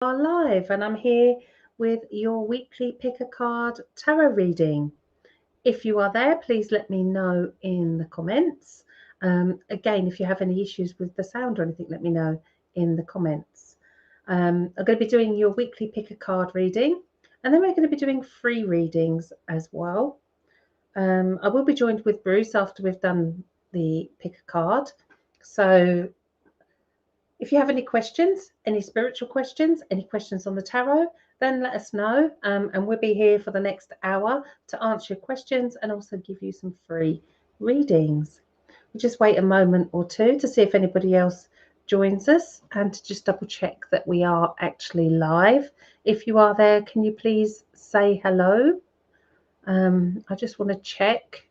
are live, and I'm here with your weekly pick a card tarot reading. If you are there, please let me know in the comments. Again, if you have any issues with the sound or anything, let me know in the comments. I'm going to be doing your weekly pick a card reading, and then we're going to be doing free readings as well. I will be joined with Bruce after we've done the pick a card. So if you have any questions, any spiritual questions, any questions on the tarot, then let us know. And we'll be here for the next hour to answer your questions and also give you some free readings. We'll just wait a moment or two to see if anybody else joins us and to just double check that we are actually live. If you are there, can you please say hello? I just want to check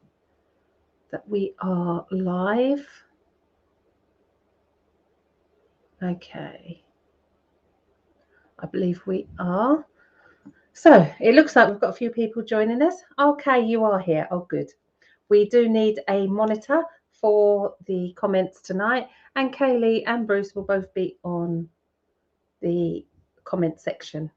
that we are live. Okay. I believe we are. So it looks like we've got a few people joining us. Okay, you are here. Oh, good. We do need a monitor for the comments tonight, and Kaylee and Bruce will both be on the comment section.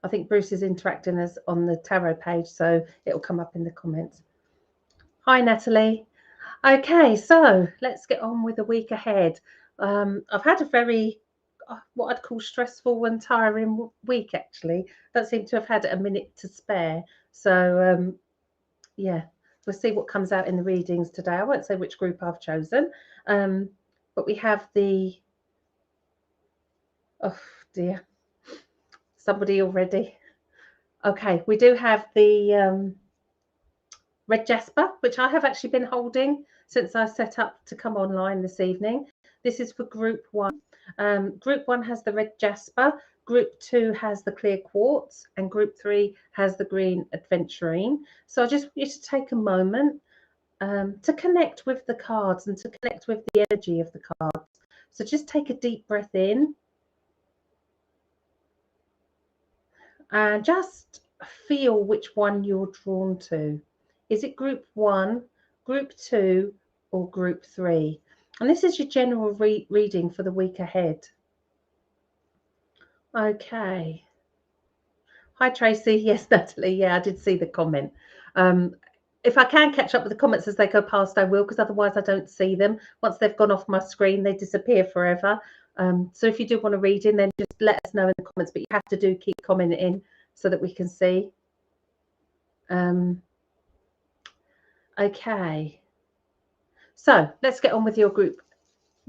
I think Bruce is interacting us on the tarot page, so it'll come up in the comments. Hi, Natalie. Okay, so let's get on with the week ahead. I've had a very what I'd call stressful and tiring week, actually. Don't seem to have had a minute to spare. So, yeah, we'll see what comes out in the readings today. I won't say which group I've chosen, but we have the, oh dear, somebody already. Okay, we do have the red Jasper, which I have actually been holding since I set up to come online this evening. This is for group one. Group one has the red Jasper, group two has the clear quartz, and group three has the green Aventurine. So I just want you to take a moment to connect with the cards and to connect with the energy of the cards. So just take a deep breath in and just feel which one you're drawn to. Is it group one, group two, or group three? And this is your general reading for the week ahead. Okay. Hi, Tracy. Yes, Natalie. Yeah, I did see the comment. If I can catch up with the comments as they go past, I will, because otherwise I don't see them. Once they've gone off my screen, they disappear forever. So if you do want to read in, then just let us know in the comments, but you have to keep commenting so that we can see. Okay. So let's get on with your group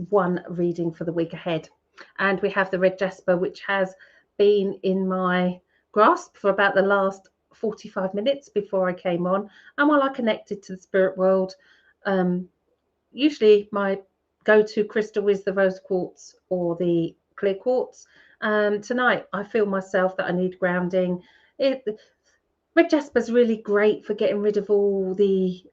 one reading for the week ahead. And we have the red Jasper, which has been in my grasp for about the last 45 minutes before I came on. And while I connected to the spirit world, usually my go-to crystal is the rose quartz or the clear quartz. Tonight I feel myself that I need grounding. Red Jasper's really great for getting rid of all the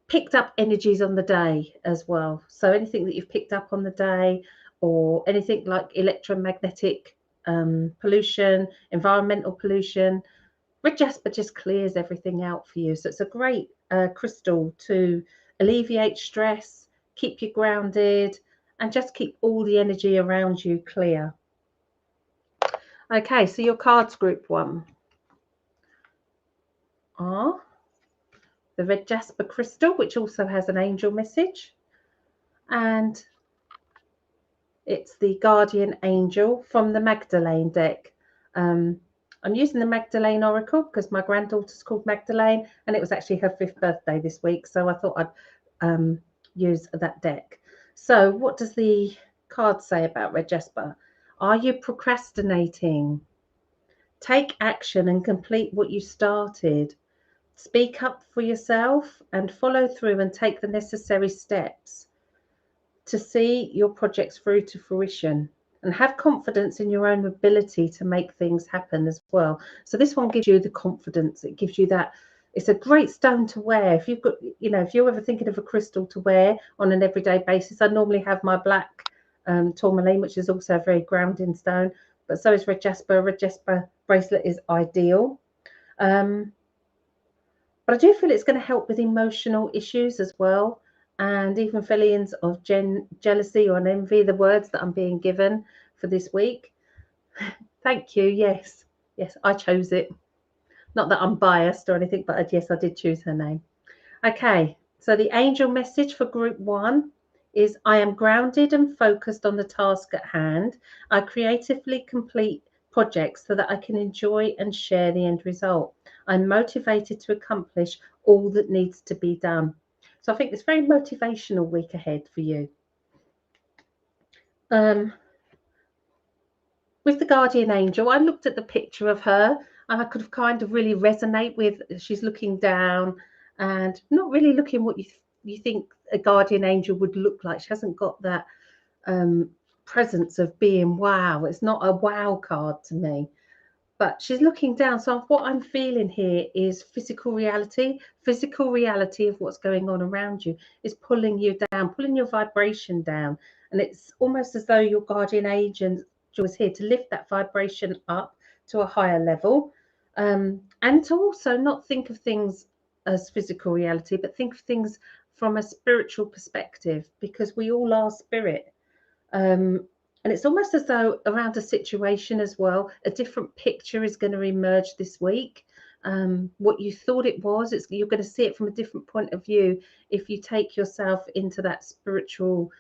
picked up energies on the day as well. So anything that you've picked up on the day, or anything like electromagnetic pollution, environmental pollution, red Jasper just clears everything out for you. So it's a great crystal to alleviate stress, keep you grounded, and just keep all the energy around you clear. Okay, so your cards group one are the red Jasper crystal, which also has an angel message, and it's the guardian angel from the Magdalene deck. I'm using the Magdalene Oracle because my granddaughter's called Magdalene, and it was actually her 5th birthday this week, so I thought I'd use that deck. So what does the card say about red Jasper? Are you procrastinating? Take action and complete what you started. Speak up for yourself and follow through and take the necessary steps to see your projects through to fruition, and have confidence in your own ability to make things happen as well. So this one gives you the confidence. It gives you that. It's a great stone to wear. If you've got, if you're ever thinking of a crystal to wear on an everyday basis, I normally have my black tourmaline, which is also a very grounding stone, but so is red Jasper. Red Jasper bracelet is ideal. But I do feel it's going to help with emotional issues as well. and even feelings of jealousy or envy, the words that I'm being given for this week. Thank you. Yes, I chose it. Not that I'm biased or anything, but yes, I did choose her name. Okay, so the angel message for group 1 is I am grounded and focused on the task at hand. I creatively complete projects so that I can enjoy and share the end result. I'm motivated to accomplish all that needs to be done. So I think it's a very motivational week ahead for you. With the guardian angel, I looked at the picture of her and I could have kind of really resonate with, she's looking down and not really looking what you think a guardian angel would look like. She hasn't got that presence of being wow. It's not a wow card to me, but she's looking down. So what I'm feeling here is physical reality of what's going on around you is pulling you down, pulling your vibration down. And it's almost as though your guardian angel is here to lift that vibration up to a higher level, and to also not think of things as physical reality, but think of things from a spiritual perspective, because we all are spirit. And it's almost as though around a situation as well, a different picture is going to emerge this week. What you thought it was, you're going to see it from a different point of view if you take yourself into that spiritual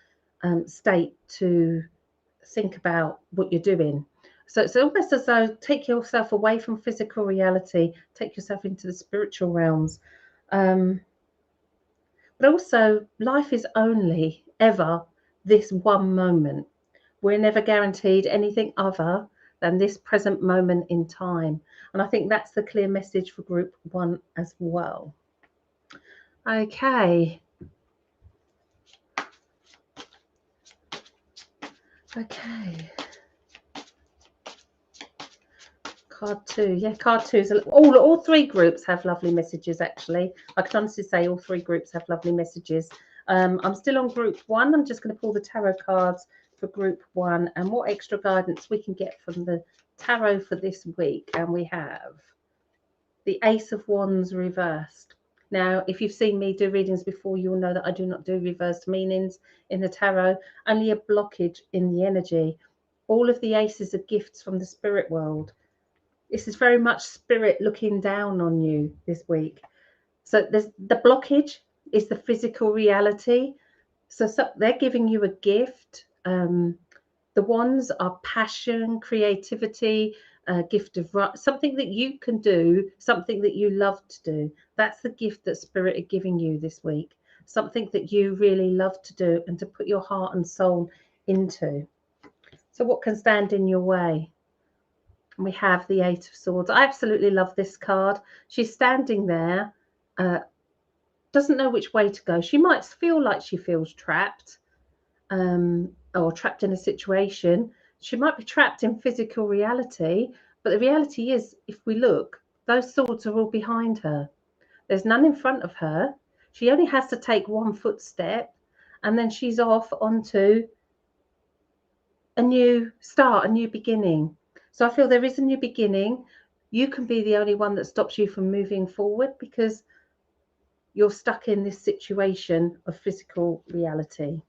state to think about what you're doing. So it's almost as though take yourself away from physical reality, take yourself into the spiritual realms. But also, life is only ever this one moment. We're never guaranteed anything other than this present moment in time. And I think that's the clear message for group 1 as well. Okay. Card 2. Yeah, card 2 is all 3 groups have lovely messages, actually. I can honestly say all 3 groups have lovely messages. I'm still on group 1. I'm just going to pull the tarot cards for group 1 and what extra guidance we can get from the tarot for this week. And we have the Ace of Wands reversed. Now, if you've seen me do readings before, you'll know that I do not do reversed meanings in the tarot, only a blockage in the energy. All of the aces are gifts from the spirit world. This is very much spirit looking down on you this week. So there's the blockage is the physical reality. So they're giving you a gift. The wands are passion, creativity, gift of something that you can do, something that you love to do. That's the gift that spirit are giving you this week. Something that you really love to do and to put your heart and soul into. So what can stand in your way? We have the Eight of Swords. I absolutely love this card. She's standing there, doesn't know which way to go. She might feel like she feels trapped, or trapped in a situation. She might be trapped in physical reality, but the reality is, if we look, those swords are all behind her. There's none in front of her. She only has to take one footstep, and then she's off onto a new start, a new beginning. So I feel there is a new beginning. You can be the only one that stops you from moving forward because you're stuck in this situation of physical reality.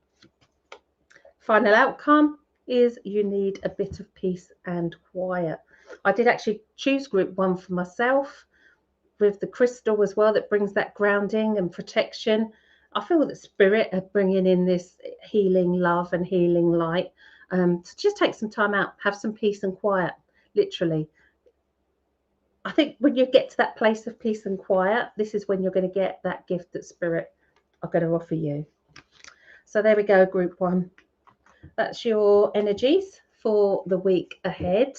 Final outcome is you need a bit of peace and quiet. I did actually choose group 1 for myself with the crystal as well that brings that grounding and protection. I feel that spirit are bringing in this healing love and healing light. So just take some time out, have some peace and quiet, literally. I think when you get to that place of peace and quiet, this is when you're going to get that gift that spirit are going to offer you. So there we go, group 1. That's your energies for the week ahead.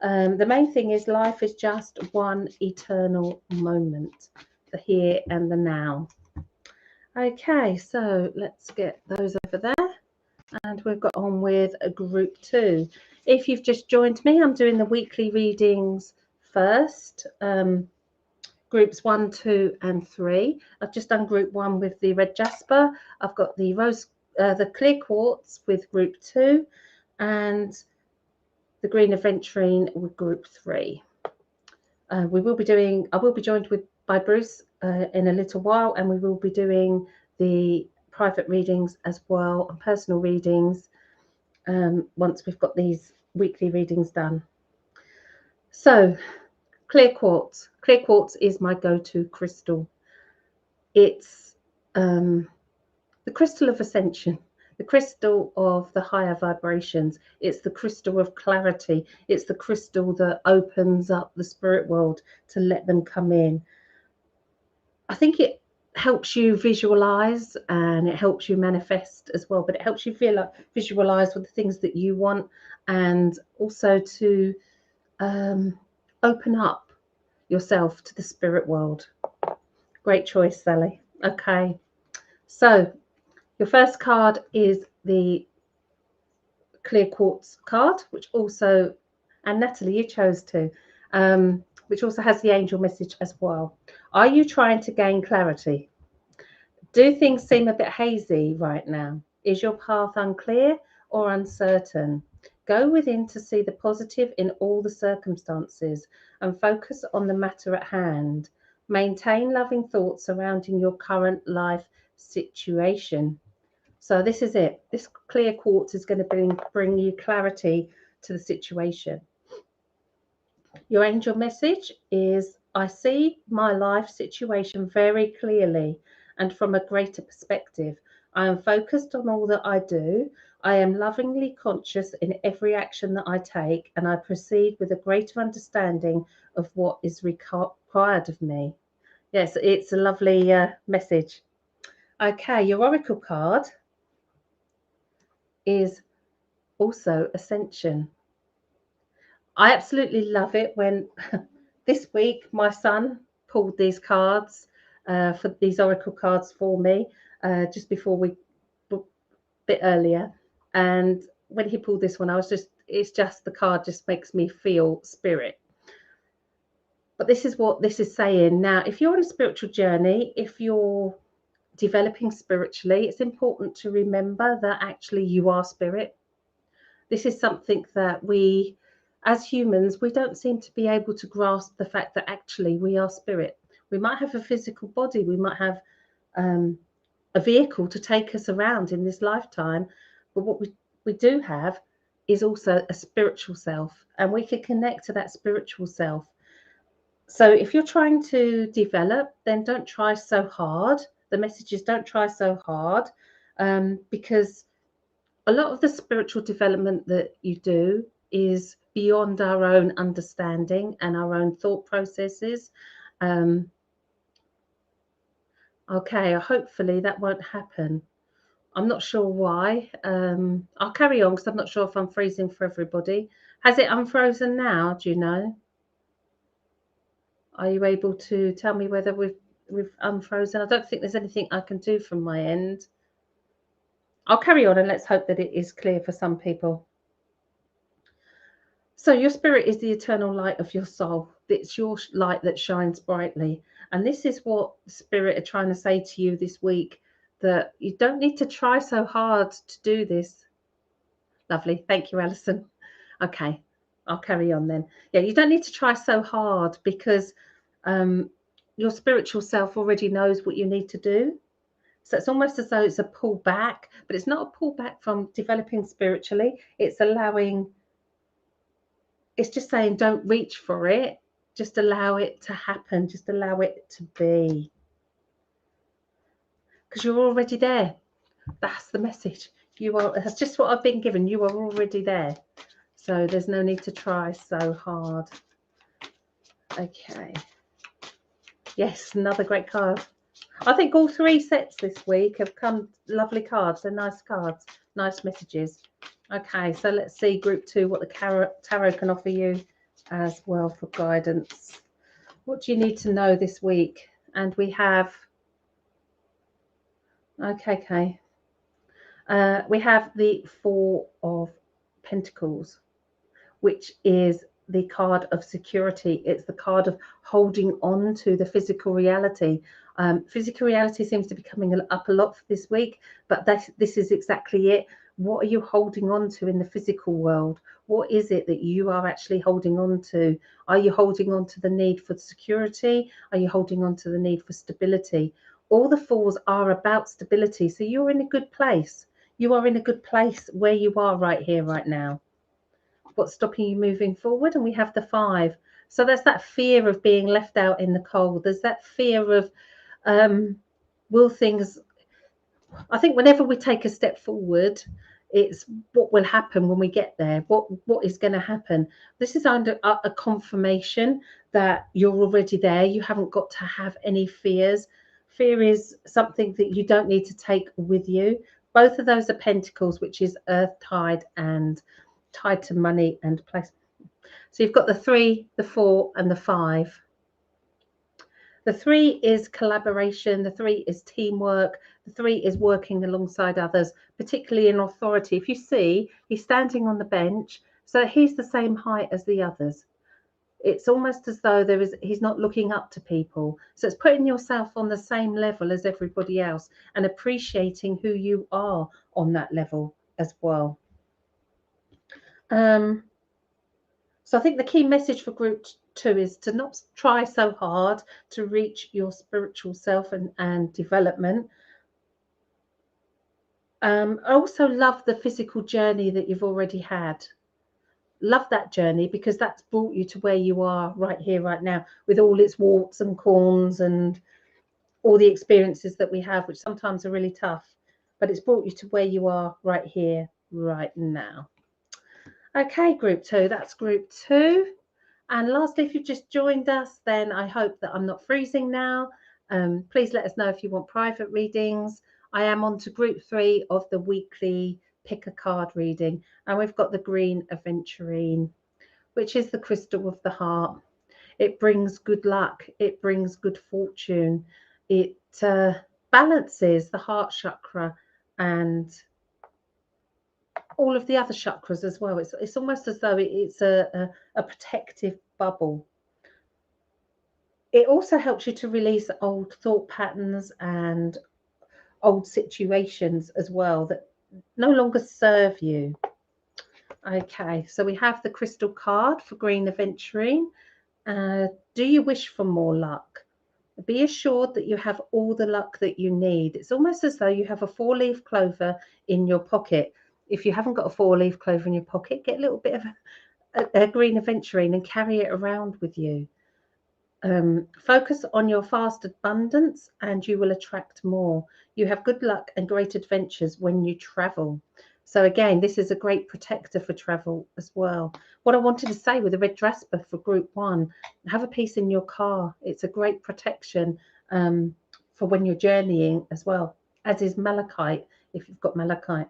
The main thing is life is just one eternal moment, the here and the now. Okay, so let's get those over there. And we've got on with a group 2. If you've just joined me, I'm doing the weekly readings first. Groups 1, 2, and 3. I've just done group 1 with the red Jasper. I've got the the clear quartz with group 2, and the green Aventurine with group 3. I will be joined by Bruce in a little while, and we will be doing the private readings as well, and personal readings once we've got these weekly readings done. So, clear quartz. Clear quartz is my go-to crystal. It's the crystal of ascension, the crystal of the higher vibrations. It's the crystal of clarity. It's the crystal that opens up the spirit world to let them come in. I think it helps you visualize and it helps you manifest as well, but it helps you visualize with the things that you want, and also to open up yourself to the spirit world. Great choice, Sally. Okay, so your first card is the clear quartz card, which also, and Natalie, you chose to, which also has the angel message as well. Are you trying to gain clarity? Do things seem a bit hazy right now? Is your path unclear or uncertain? Go within to see the positive in all the circumstances and focus on the matter at hand. Maintain loving thoughts surrounding your current life situation. So this is it. This clear quartz is going to bring you clarity to the situation. Your angel message is, I see my life situation very clearly and from a greater perspective. I am focused on all that I do. I am lovingly conscious in every action that I take, and I proceed with a greater understanding of what is required of me. Yes, it's a lovely message. Okay, your oracle card is also Ascension. I absolutely love it when this week my son pulled these cards for these oracle cards for me just before we a bit earlier, and when he pulled this one, it's just the card just makes me feel spirit. But this is what this is saying. Now, if you're on a spiritual journey, if you're developing spiritually, it's important to remember that actually you are spirit. This is something that we, as humans, we don't seem to be able to grasp the fact that actually we are spirit. We might have a physical body, we might have a vehicle to take us around in this lifetime, but what we do have is also a spiritual self, and we can connect to that spiritual self. So if you're trying to develop, then don't try so hard. The message is don't try so hard, because a lot of the spiritual development that you do is beyond our own understanding and our own thought processes. Okay, hopefully that won't happen. I'm not sure why. I'll carry on because I'm not sure if I'm freezing for everybody. Has it unfrozen now? Do you know? Are you able to tell me whether we've unfrozen? I don't think there's anything I can do from my end. I'll carry on and let's hope that it is clear for some people. So your spirit is the eternal light of your soul. It's your light that shines brightly. And this is what spirit are trying to say to you this week, that you don't need to try so hard to do this. Lovely. Thank you, Alison. Okay, I'll carry on then. Yeah, you don't need to try so hard because your spiritual self already knows what you need to do. So it's almost as though it's a pull back, but it's not a pull back from developing spiritually. It's just saying don't reach for it. Just allow it to happen. Just allow it to be. Because you're already there. That's the message. That's just what I've been given. You are already there. So there's no need to try so hard. Okay. Yes, another great card. I think all three sets this week have come lovely cards. They're nice cards, nice messages. Okay, so let's see group 2, what the tarot can offer you as well for guidance. What do you need to know this week? And we have, okay. We have the 4 of Pentacles, which is the card of security. It's the card of holding on to the physical reality. Physical reality seems to be coming up a lot for this week, but this is exactly it. What are you holding on to in the physical world? What is it that you are actually holding on to? Are you holding on to the need for security? Are you holding on to the need for stability? All the fours are about stability. So you're in a good place. You are in a good place where you are right here, right now. What's stopping you moving forward? And we have the 5. So there's that fear of being left out in the cold. There's that fear of, will things, I think whenever we take a step forward, it's what will happen when we get there. What is going to happen? This is under a confirmation that you're already there. You haven't got to have any fears. Fear is something that you don't need to take with you. Both of those are pentacles, which is earth tide and tied to money and place. So you've got the 3, the 4, and the 5. The 3 is collaboration. The 3 is teamwork. The 3 is working alongside others, particularly in authority. If you see, he's standing on the bench, so he's the same height as the others. It's almost as though he's not looking up to people. So it's putting yourself on the same level as everybody else and appreciating who you are on that level as well. So I think the key message for group 2 is to not try so hard to reach your spiritual self and development. I also love the physical journey that you've already had. Love that journey because that's brought you to where you are right here, right now, with all its warts and corns and all the experiences that we have, which sometimes are really tough. But it's brought you to where you are right here, right now. Okay, group 2, that's group 2. And lastly, if you've just joined us, then I hope that I'm not freezing now. Please let us know if you want private readings. I am on to group 3 of the weekly pick a card reading. And we've got the green Aventurine, which is the crystal of the heart. It brings good luck. It brings good fortune. It balances the heart chakra and all of the other chakras as well. It's almost as though it's a protective bubble. It also helps you to release old thought patterns and old situations as well that no longer serve you. Okay, so we have the crystal card for green Aventurine. Do you wish for more luck? Be assured that you have all the luck that you need. It's almost as though you have a 4-leaf clover in your pocket. If you haven't got a 4-leaf clover in your pocket, get a little bit of a green Aventurine and carry it around with you. Focus on your fast abundance and you will attract more. You have good luck and great adventures when you travel. So again, this is a great protector for travel as well. What I wanted to say with the red Jasper for group 1, have a piece in your car. It's a great protection for when you're journeying as well, as is malachite if you've got malachite.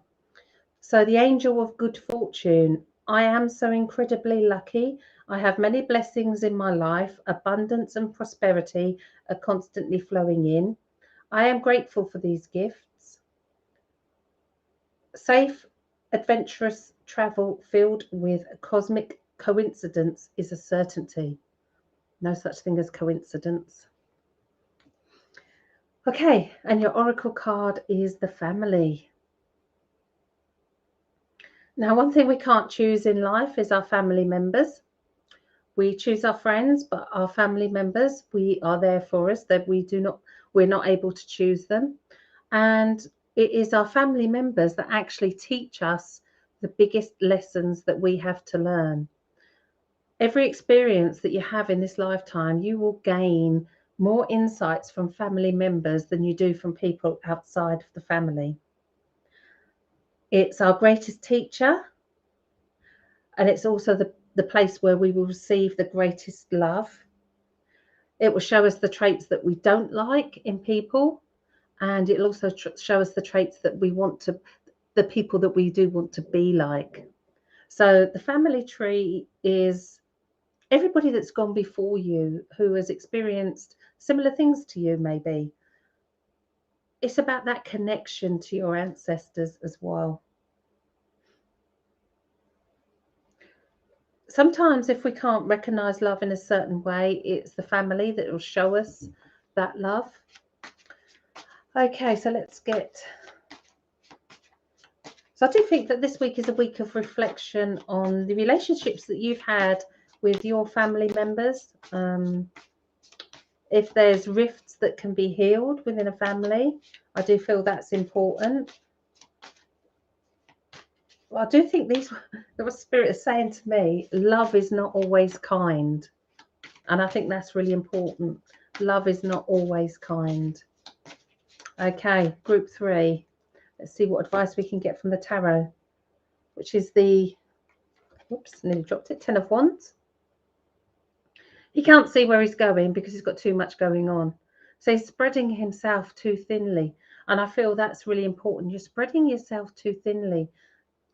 So the angel of good fortune. I am so incredibly lucky. I have many blessings in my life. Abundance and prosperity are constantly flowing in. I am grateful for these gifts. Safe, adventurous travel filled with cosmic coincidence is a certainty. No such thing as coincidence. Okay, and your oracle card is the family. Now, one thing we can't choose in life is our family members. We choose our friends, but our family members, we are there for us, that we're not able to choose them. And it is our family members that actually teach us the biggest lessons that we have to learn. Every experience that you have in this lifetime, you will gain more insights from family members than you do from people outside of the family. It's our greatest teacher, and it's also the place where we will receive the greatest love. It will show us the traits that we don't like in people, and it'll also show us the traits that we want to, the people that we do want to be like. So the family tree is everybody that's gone before you who has experienced similar things to you, maybe. It's about that connection to your ancestors as well. Sometimes if we can't recognize love in a certain way, it's the family that will show us that love. Okay, so let's get... So I do think that this week is a week of reflection on the relationships that you've had with your family members. If there's rifts that can be healed within a family, I do feel that's important. I do think the spirit is saying to me, love is not always kind. And I think that's really important. Love is not always kind. Okay, group 3. Let's see what advice we can get from the tarot, which is the, oops, nearly dropped it, 10 of Wands. He can't see where he's going because he's got too much going on. So he's spreading himself too thinly. And I feel that's really important. You're spreading yourself too thinly.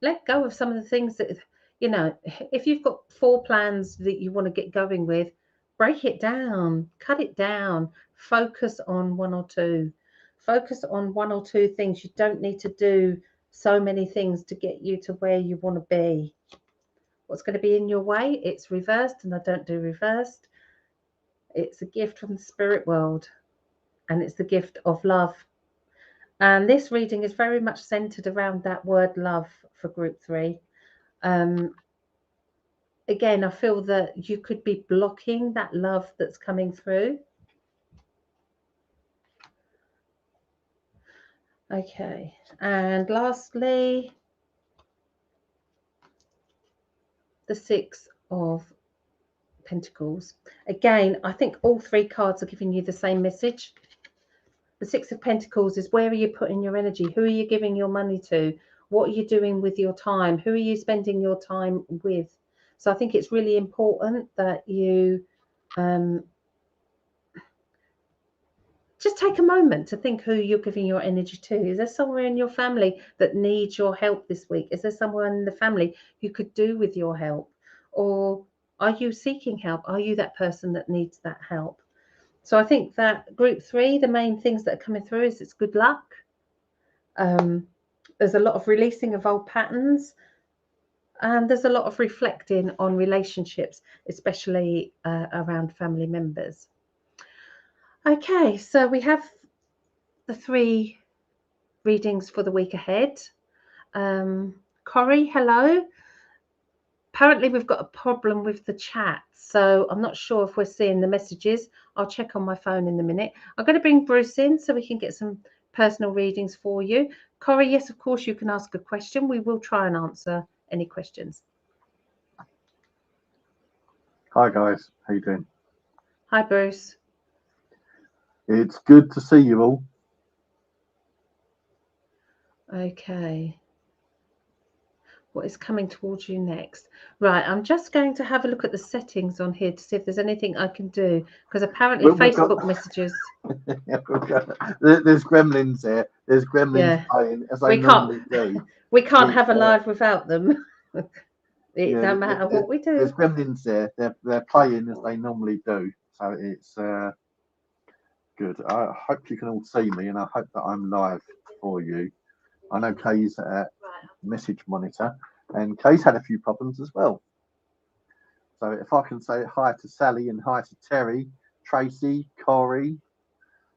Let go of some of the things that, you know, if you've got 4 plans that you want to get going with, break it down, cut it down, focus on 1 or 2. Focus on 1 or 2 things. You don't need to do so many things to get you to where you want to be. What's going to be in your way? It's reversed, and I don't do reversed. It's a gift from the spirit world, and it's the gift of love. And this reading is very much centered around that word love for group 3. Again, I feel that you could be blocking that love that's coming through. Okay, and lastly, the 6 of Pentacles. Again, I think all 3 cards are giving you the same message. The 6 of Pentacles is, where are you putting your energy? Who are you giving your money to? What are you doing with your time? Who are you spending your time with? So I think it's really important that you just take a moment to think who you're giving your energy to. Is there somewhere in your family that needs your help this week? Is there someone in the family who could do with your help? Or are you seeking help? Are you that person that needs that help? So I think that group 3, the main things that are coming through is it's good luck. There's a lot of releasing of old patterns. And there's a lot of reflecting on relationships, especially around family members. Okay, so we have the 3 readings for the week ahead. Corrie, hello. Apparently we've got a problem with the chat, so I'm not sure if we're seeing the messages. I'll check on my phone in a minute. I'm going to bring Bruce in so we can get some personal readings for you. Corrie, yes, of course, you can ask a question. We will try and answer any questions. Hi guys, how you doing? Hi Bruce. It's good to see you all. Okay. What is coming towards you next? Right, I'm just going to have a look at the settings on here to see if there's anything I can do, because apparently Facebook messages. There's gremlins there. There's gremlins playing as they normally do. We can't have a live without them. It don't matter what we do. There's gremlins there. They're playing as they normally do. So it's good. I hope you can all see me, and I hope that I'm live for you. I know Kay's message monitor, and Kay's had a few problems as well. So if I can say hi to Sally and hi to Terry, Tracy, Corey,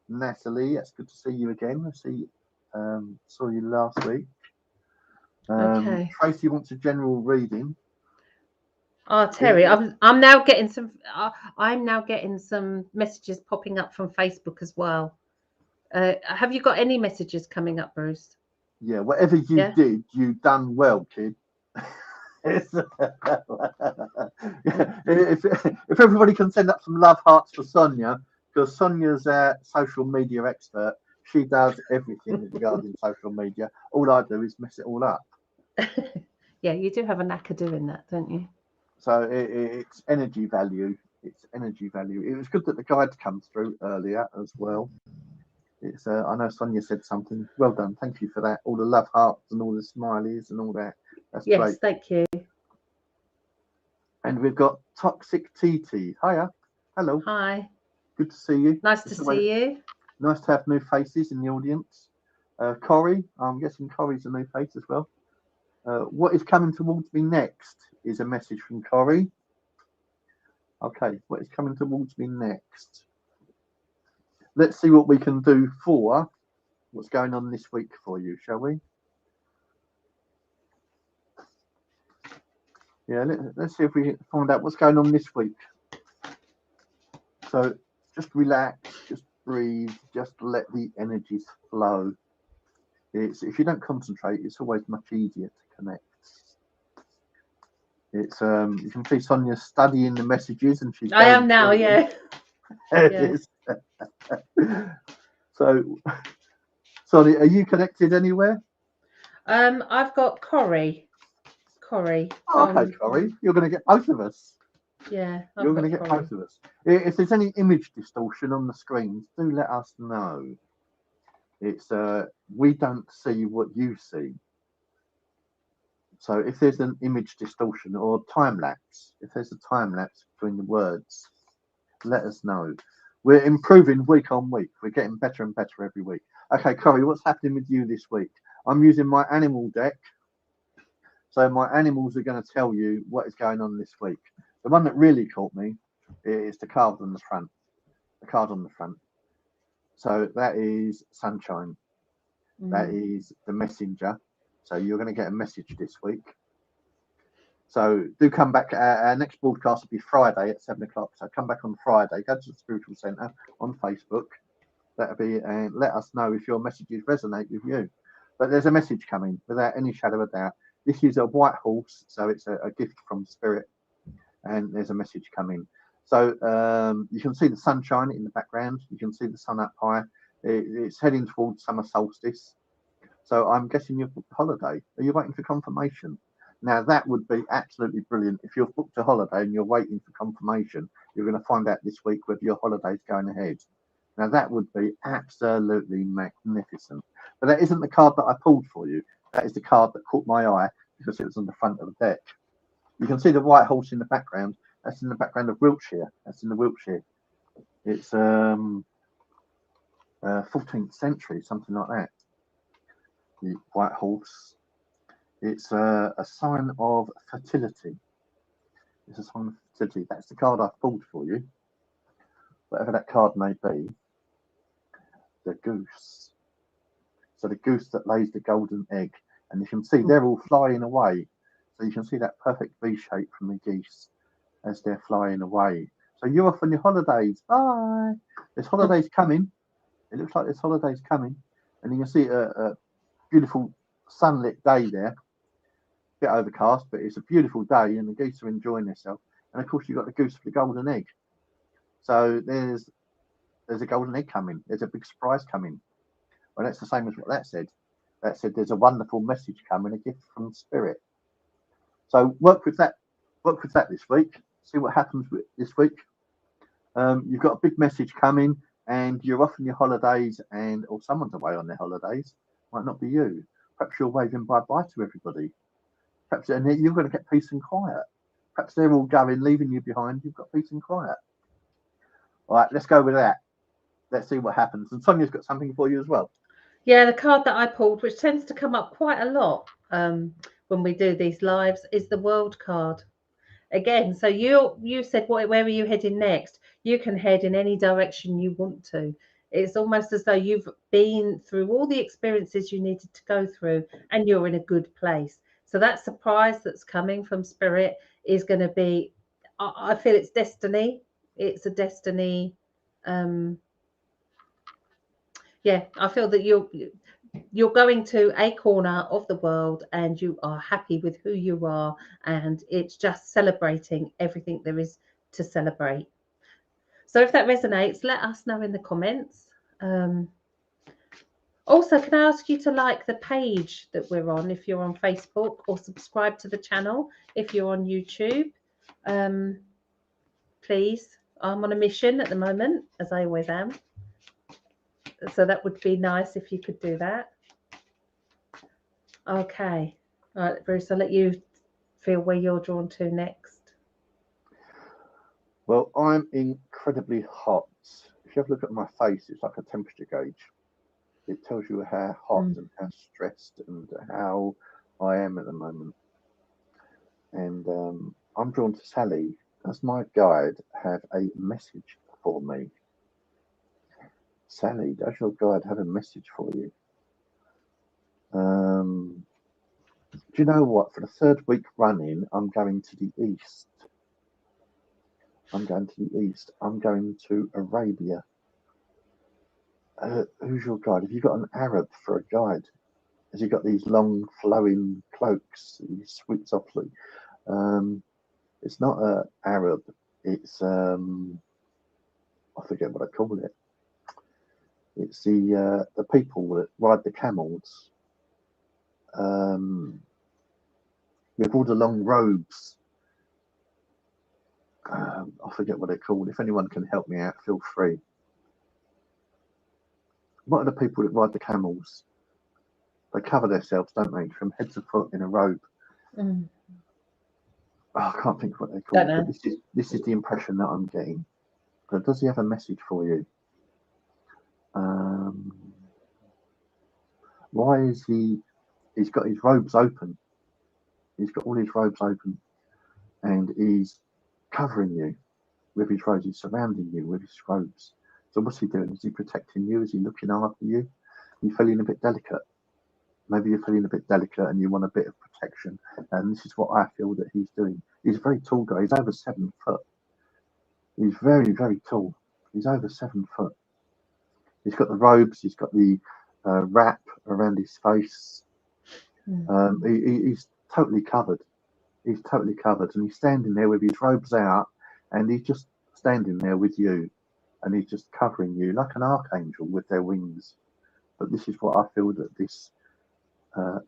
Natalie, it's good to see you again. Saw you last week. Okay. Tracy wants a general reading. Oh, Terry, I'm now getting some. I'm now getting some messages popping up from Facebook as well. Have you got any messages coming up, Bruce? Yeah, whatever you did, you done well, kid. if everybody can send up some love hearts for Sonia, because Sonia's a social media expert. She does everything regarding social media. All I do is mess it all up. Yeah, you do have a knack of doing that, don't you? So it's energy value. It's energy value. It was good that the guide come through earlier as well. It's I know Sonia said something. Well done. Thank you for that. All the love hearts and all the smileys and all that. That's great. Yes, thank you. And we've got Toxic TT. Hiya. Hello. Hi. Good to see you. Nice to see you. Nice to have new faces in the audience. Corey, I'm guessing Corey's a new face as well. What is coming towards me next is a message from Corey. Okay, what is coming towards me next? Let's see what we can do for what's going on this week for you, shall we? Yeah, let's see if we find out what's going on this week. So just relax, just breathe, just let the energies flow. It's, if you don't concentrate, it's always much easier to connect. It's you can see Sonia studying the messages, and she's. I am now, yeah. Yeah. So, Sonia, are you connected anywhere? I've got Corrie. Okay, Corrie, you're going to get both of us. Yeah, you're going to get both of us. If there's any image distortion on the screens, do let us know. It's we don't see what you see. So if there's an image distortion or time lapse, if there's a time lapse between the words, let us know. We're improving week on week. We're getting better and better every week. Okay, Corrie, what's happening with you this week? I'm using my animal deck. So my animals are going to tell you what is going on this week. The one that really caught me is the card on the front. The card on the front. So that is sunshine. That is the messenger. So you're going to get a message this week. So do come back. Our next broadcast will be Friday at 7 o'clock. So come back on Friday. Go to the Spiritual Centre on Facebook. That'll be, and let us know if your messages resonate with you. But there's a message coming without any shadow of a doubt. This is a white horse, so it's a gift from Spirit, and there's a message coming. So you can see the sunshine in the background. You can see the sun up high. It's heading towards summer solstice. So I'm guessing you've booked a holiday. Are you waiting for confirmation? Now that would be absolutely brilliant. If you've booked a holiday and you're waiting for confirmation, you're going to find out this week whether your holiday's going ahead. Now that would be absolutely magnificent. But that isn't the card that I pulled for you. That is the card that caught my eye because it was on the front of the deck. You can see the white horse in the background. That's in the background of Wiltshire. That's in the Wiltshire. It's 14th century, something like that. The white horse. It's a sign of fertility. It's a sign of fertility. That's the card I've pulled for you. Whatever that card may be. The goose. So the goose that lays the golden egg. And you can see they're all flying away. So you can see that perfect V shape from the geese as they're flying away. So you're off on your holidays. Bye. There's holidays coming. It looks like there's holidays coming. And you can see a beautiful sunlit day there. A bit overcast, but it's a beautiful day and the geese are enjoying themselves. And of course you've got the goose for the golden egg. So there's a golden egg coming. There's a big surprise coming. Well, that's the same as what that said. That said there's a wonderful message coming, a gift from Spirit. So work with that this week. See what happens with this week. You've got a big message coming and you're off on your holidays or someone's away on their holidays. Might not be you. Perhaps you're waving bye-bye to everybody. Perhaps and you're going to get peace and quiet. Perhaps they're all going, leaving you behind. You've got peace and quiet. All right, let's go with that. Let's see what happens. And Sonia's got something for you as well. Yeah, the card that I pulled, which tends to come up quite a lot when we do these lives, is the World card. Again, so you said where are you heading next? You can head in any direction you want to. It's almost as though you've been through all the experiences you needed to go through and you're in a good place. So that surprise that's coming from Spirit is going to be, I feel it's destiny. It's a destiny. Yeah, I feel that you're going to a corner of the world and you are happy with who you are and it's just celebrating everything there is to celebrate. So if that resonates, let us know in the comments. Also, can I ask you to like the page that we're on if you're on Facebook, or subscribe to the channel if you're on YouTube? Please, I'm on a mission at the moment, as I always am. So that would be nice if you could do that. Okay. All right, Bruce, I'll let you feel where you're drawn to next. Well, I'm incredibly hot. If you have a look at my face, it's like a temperature gauge. It tells you how hot and how stressed and how I am at the moment. And I'm drawn to Sally. Does my guide have a message for me? Sally, does your guide have a message for you? Do you know what? For the third week running, I'm going to the east. I'm going to the east. I'm going to Arabia. Who's your guide? Have you got an Arab for a guide? Has he got these long flowing cloaks? He sweeps softly. It's not a Arab. It's I forget what I call it. It's the people that ride the camels with all the long robes. I forget what they're called. If anyone can help me out, feel free. What are the people that ride the camels? They cover themselves, don't they, from head to foot in a robe. Oh, I can't think of what they're called. But this is the impression that I'm getting. But does he have a message for you? Why is he? He's got his robes open. He's got all his robes open, and he's covering you with his robes. He's surrounding you with his robes. So what's he doing? Is he protecting you? Is he looking after you? Are you feeling a bit delicate? Maybe you're feeling a bit delicate and you want a bit of protection. And this is what I feel that he's doing. He's a very tall guy. He's over 7 foot. He's very, very tall. He's over 7 foot. He's got the robes. He's got the wrap around his face. He's totally covered. He's totally covered. And he's standing there with his robes out. And he's just standing there with you. And he's just covering you like an archangel with their wings. But this is what I feel that this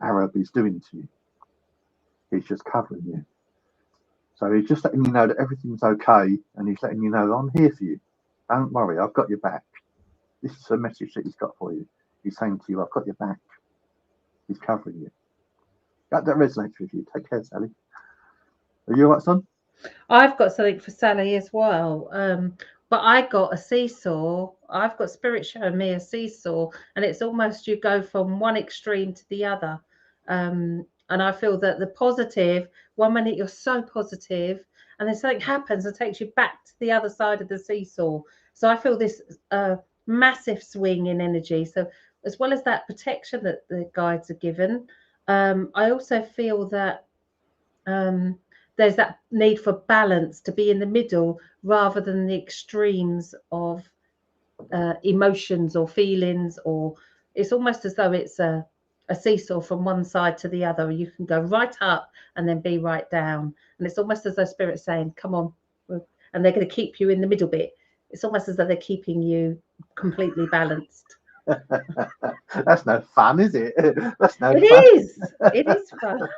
Arab is doing to you. He's just covering you. So he's just letting you know that everything's okay, and he's letting you know, I'm here for you. Don't worry, I've got your back. This is a message that he's got for you. He's saying to you, I've got your back. He's covering you. That resonates with you. Take care, Sally. Are you all right, son? I've got something for Sally as well. But I got a seesaw. I've got Spirit showing me a seesaw, and it's almost you go from one extreme to the other. And I feel that the positive, 1 minute you're so positive, and then something happens and takes you back to the other side of the seesaw. So I feel this massive swing in energy. So as well as that protection that the guides are given, I also feel that there's that need for balance, to be in the middle rather than the extremes of emotions or feelings, or it's almost as though it's a seesaw from one side to the other. You can go right up and then be right down. And it's almost as though Spirit's saying, come on. And they're going to keep you in the middle bit. It's almost as though they're keeping you completely balanced. That's no fun, is it? That's no fun. It is fun.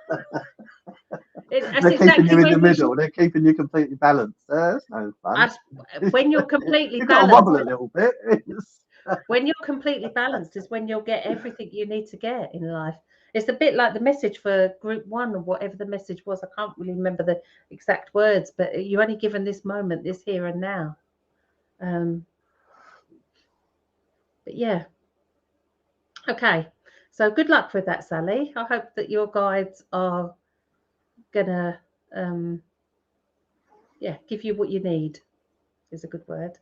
They're keeping you in the middle. They're keeping you completely balanced. That's no fun. When you're completely You've balanced, got to wobble a little bit. when you're completely balanced is when you'll get everything you need to get in life. It's a bit like the message for group 1 or whatever the message was. I can't really remember the exact words, but you're only given this moment, this here and now. But yeah. Okay. So good luck with that, Sally. I hope that your guides are gonna give you what you need, is a good word.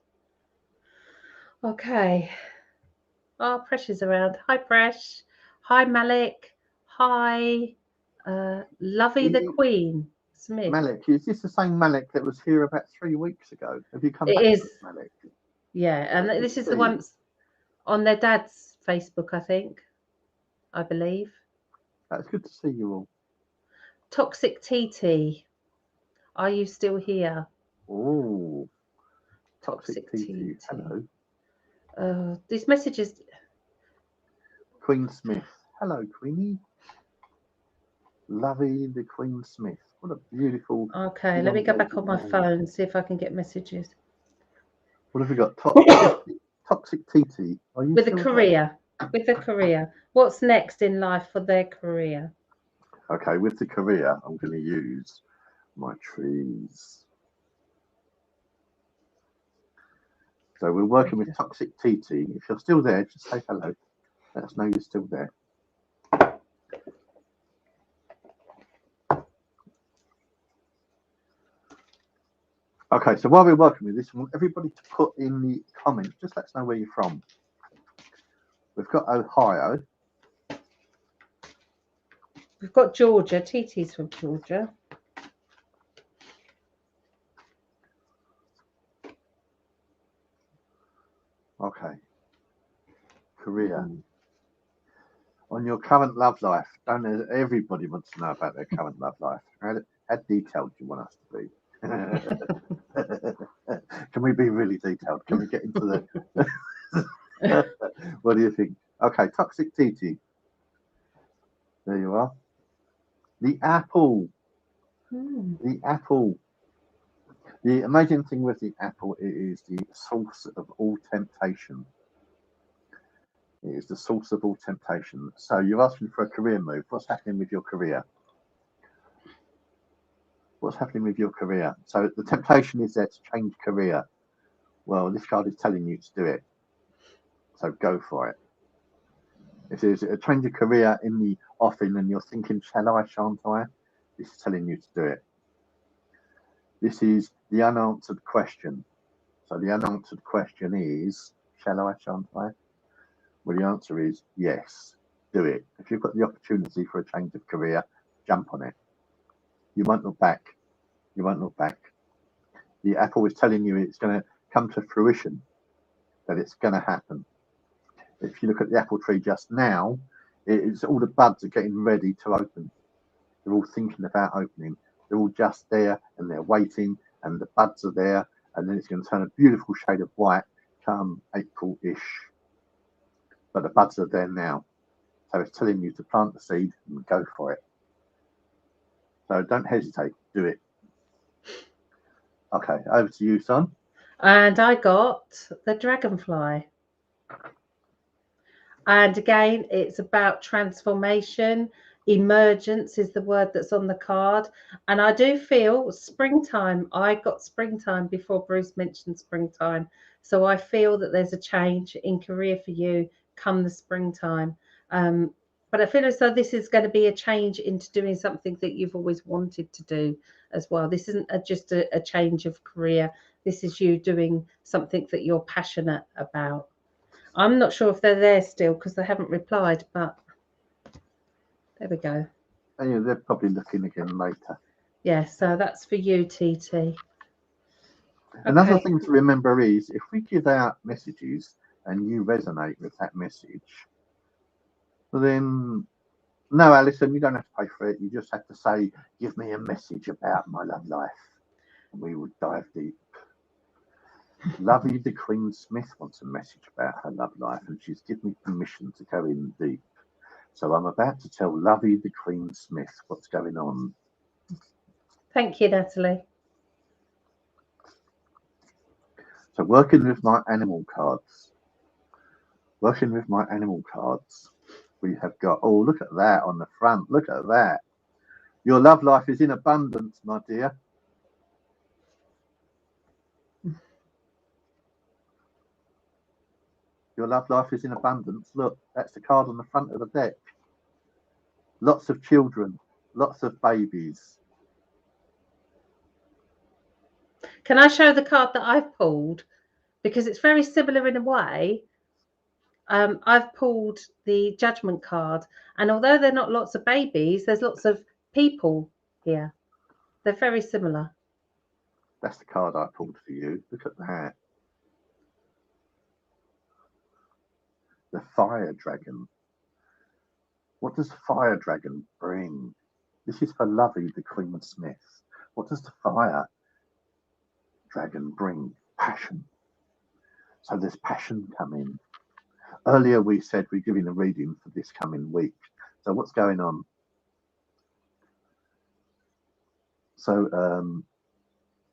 Okay. Oh, Presh is around. Hi, Presh. Hi, Malik. Hi, Lovey the Queen Smith. Malik, is this the same Malik that was here about 3 weeks ago? Have you come back? It is. Malik? Yeah, and this is the one on their dad's Facebook, I think. I believe. That's good to see you all. Toxic TT. Are you still here? Oh, Toxic TT. Hello. These messages. Queen Smith. Hello, Queenie. Lovey the Queen Smith. What a beautiful. Okay, let me go back on my phone, see if I can get messages. What have we got? Toxic TT. Are you with a career? With a career. What's next in life for their career? Okay, with the career, I'm going to use my trees. So we're working with Toxic TT. If you're still there, just say hello. Let us know you're still there. Okay, so while we're working with this, I want everybody to put in the comments, just let us know where you're from. We've got Ohio. We've got Georgia. TT's from Georgia. Okay. Career. On your current love life, don't everybody wants to know about their current love life? How detailed do you want us to be? Can we be really detailed? Can we get into the? What do you think? Okay, toxic TT. There you are. The apple. The apple. The amazing thing with the apple, it is the source of all temptation. It is the source of all temptation. So you're asking for a career move. What's happening with your career? What's happening with your career? So the temptation is there to change career. Well, this card is telling you to do it. So go for it. If there's a change of career in the offing and you're thinking, shall I, shan't I? This is telling you to do it. This is the unanswered question. So the unanswered question is, shall I, shan't I? Well, the answer is yes, do it. If you've got the opportunity for a change of career, jump on it. You won't look back. You won't look back. The apple is telling you it's going to come to fruition, that it's going to happen. If you look at the apple tree just now, it's all the buds are getting ready to open. They're all thinking about opening. They're all just there and they're waiting, and the buds are there, and then it's going to turn a beautiful shade of white come April-ish. But the buds are there now. So it's telling you to plant the seed and go for it. So don't hesitate, do it. Okay, over to you, son. And I got the dragonfly. And again, it's about transformation. Emergence is the word that's on the card. And I do feel springtime. I got springtime before Bruce mentioned springtime. So I feel that there's a change in career for you come the springtime. But I feel as though this is going to be a change into doing something that you've always wanted to do as well. This isn't just a change of career. This is you doing something that you're passionate about. I'm not sure if they're there still because they haven't replied, but there we go. And yeah, they're probably looking again later. Yeah, so that's for you, TT. Another Okay. thing to remember is if we give out messages and you resonate with that message, then no, Alison, you don't have to pay for it. You just have to say, give me a message about my love life. And we will dive deep. Lovey the Queen Smith wants a message about her love life, and she's given me permission to go in deep. So I'm about to tell Lovey the Queen Smith what's going on. Thank you, Natalie. So working with my animal cards. Working with my animal cards. We have got, oh, look at that on the front. Look at that. Your love life is in abundance, my dear. Your love life is in abundance. Look, that's the card on the front of the deck. Lots of children, lots of babies. Can I show the card that I've pulled? Because it's very similar in a way. I've pulled the Judgment card, and although they're not lots of babies, there's lots of people here. They're very similar. That's the card I pulled for you. Look at that. The Fire Dragon. What does the Fire Dragon bring? This is for Lovey the Queen Smith. What does the Fire Dragon bring? Passion. So there's passion coming. Earlier we said we're giving a reading for this coming week. So what's going on? So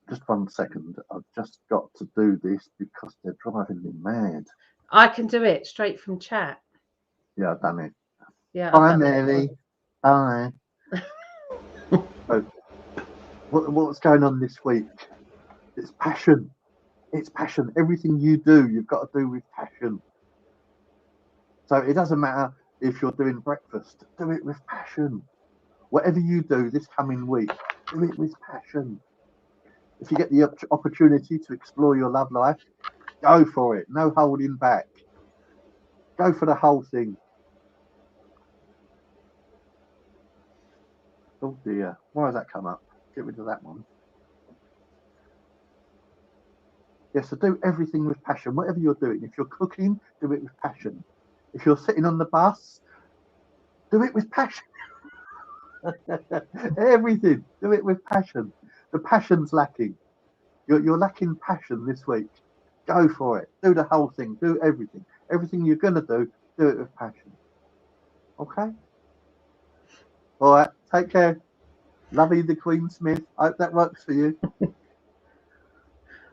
just 1 second. I've just got to do this because they're driving me mad. I can do it straight from chat. Yeah, I've done it. Yeah. Bye, Mary. Bye. So, what's going on this week? It's passion. It's passion. Everything you do, you've got to do with passion. So it doesn't matter if you're doing breakfast. Do it with passion. Whatever you do this coming week, do it with passion. If you get the opportunity to explore your love life, go for it. No holding back. Go for the whole thing. Oh dear, why has that come up? Get rid of that one. Yes, so do everything with passion, whatever you're doing. If you're cooking, do it with passion. If you're sitting on the bus, do it with passion. Everything, do it with passion. The passion's lacking. You're lacking passion this week. Go for it. Do the whole thing. Do everything. Everything you're going to do it with passion. Okay? All right. Take care. Lovey the Queen Smith. I hope that works for you.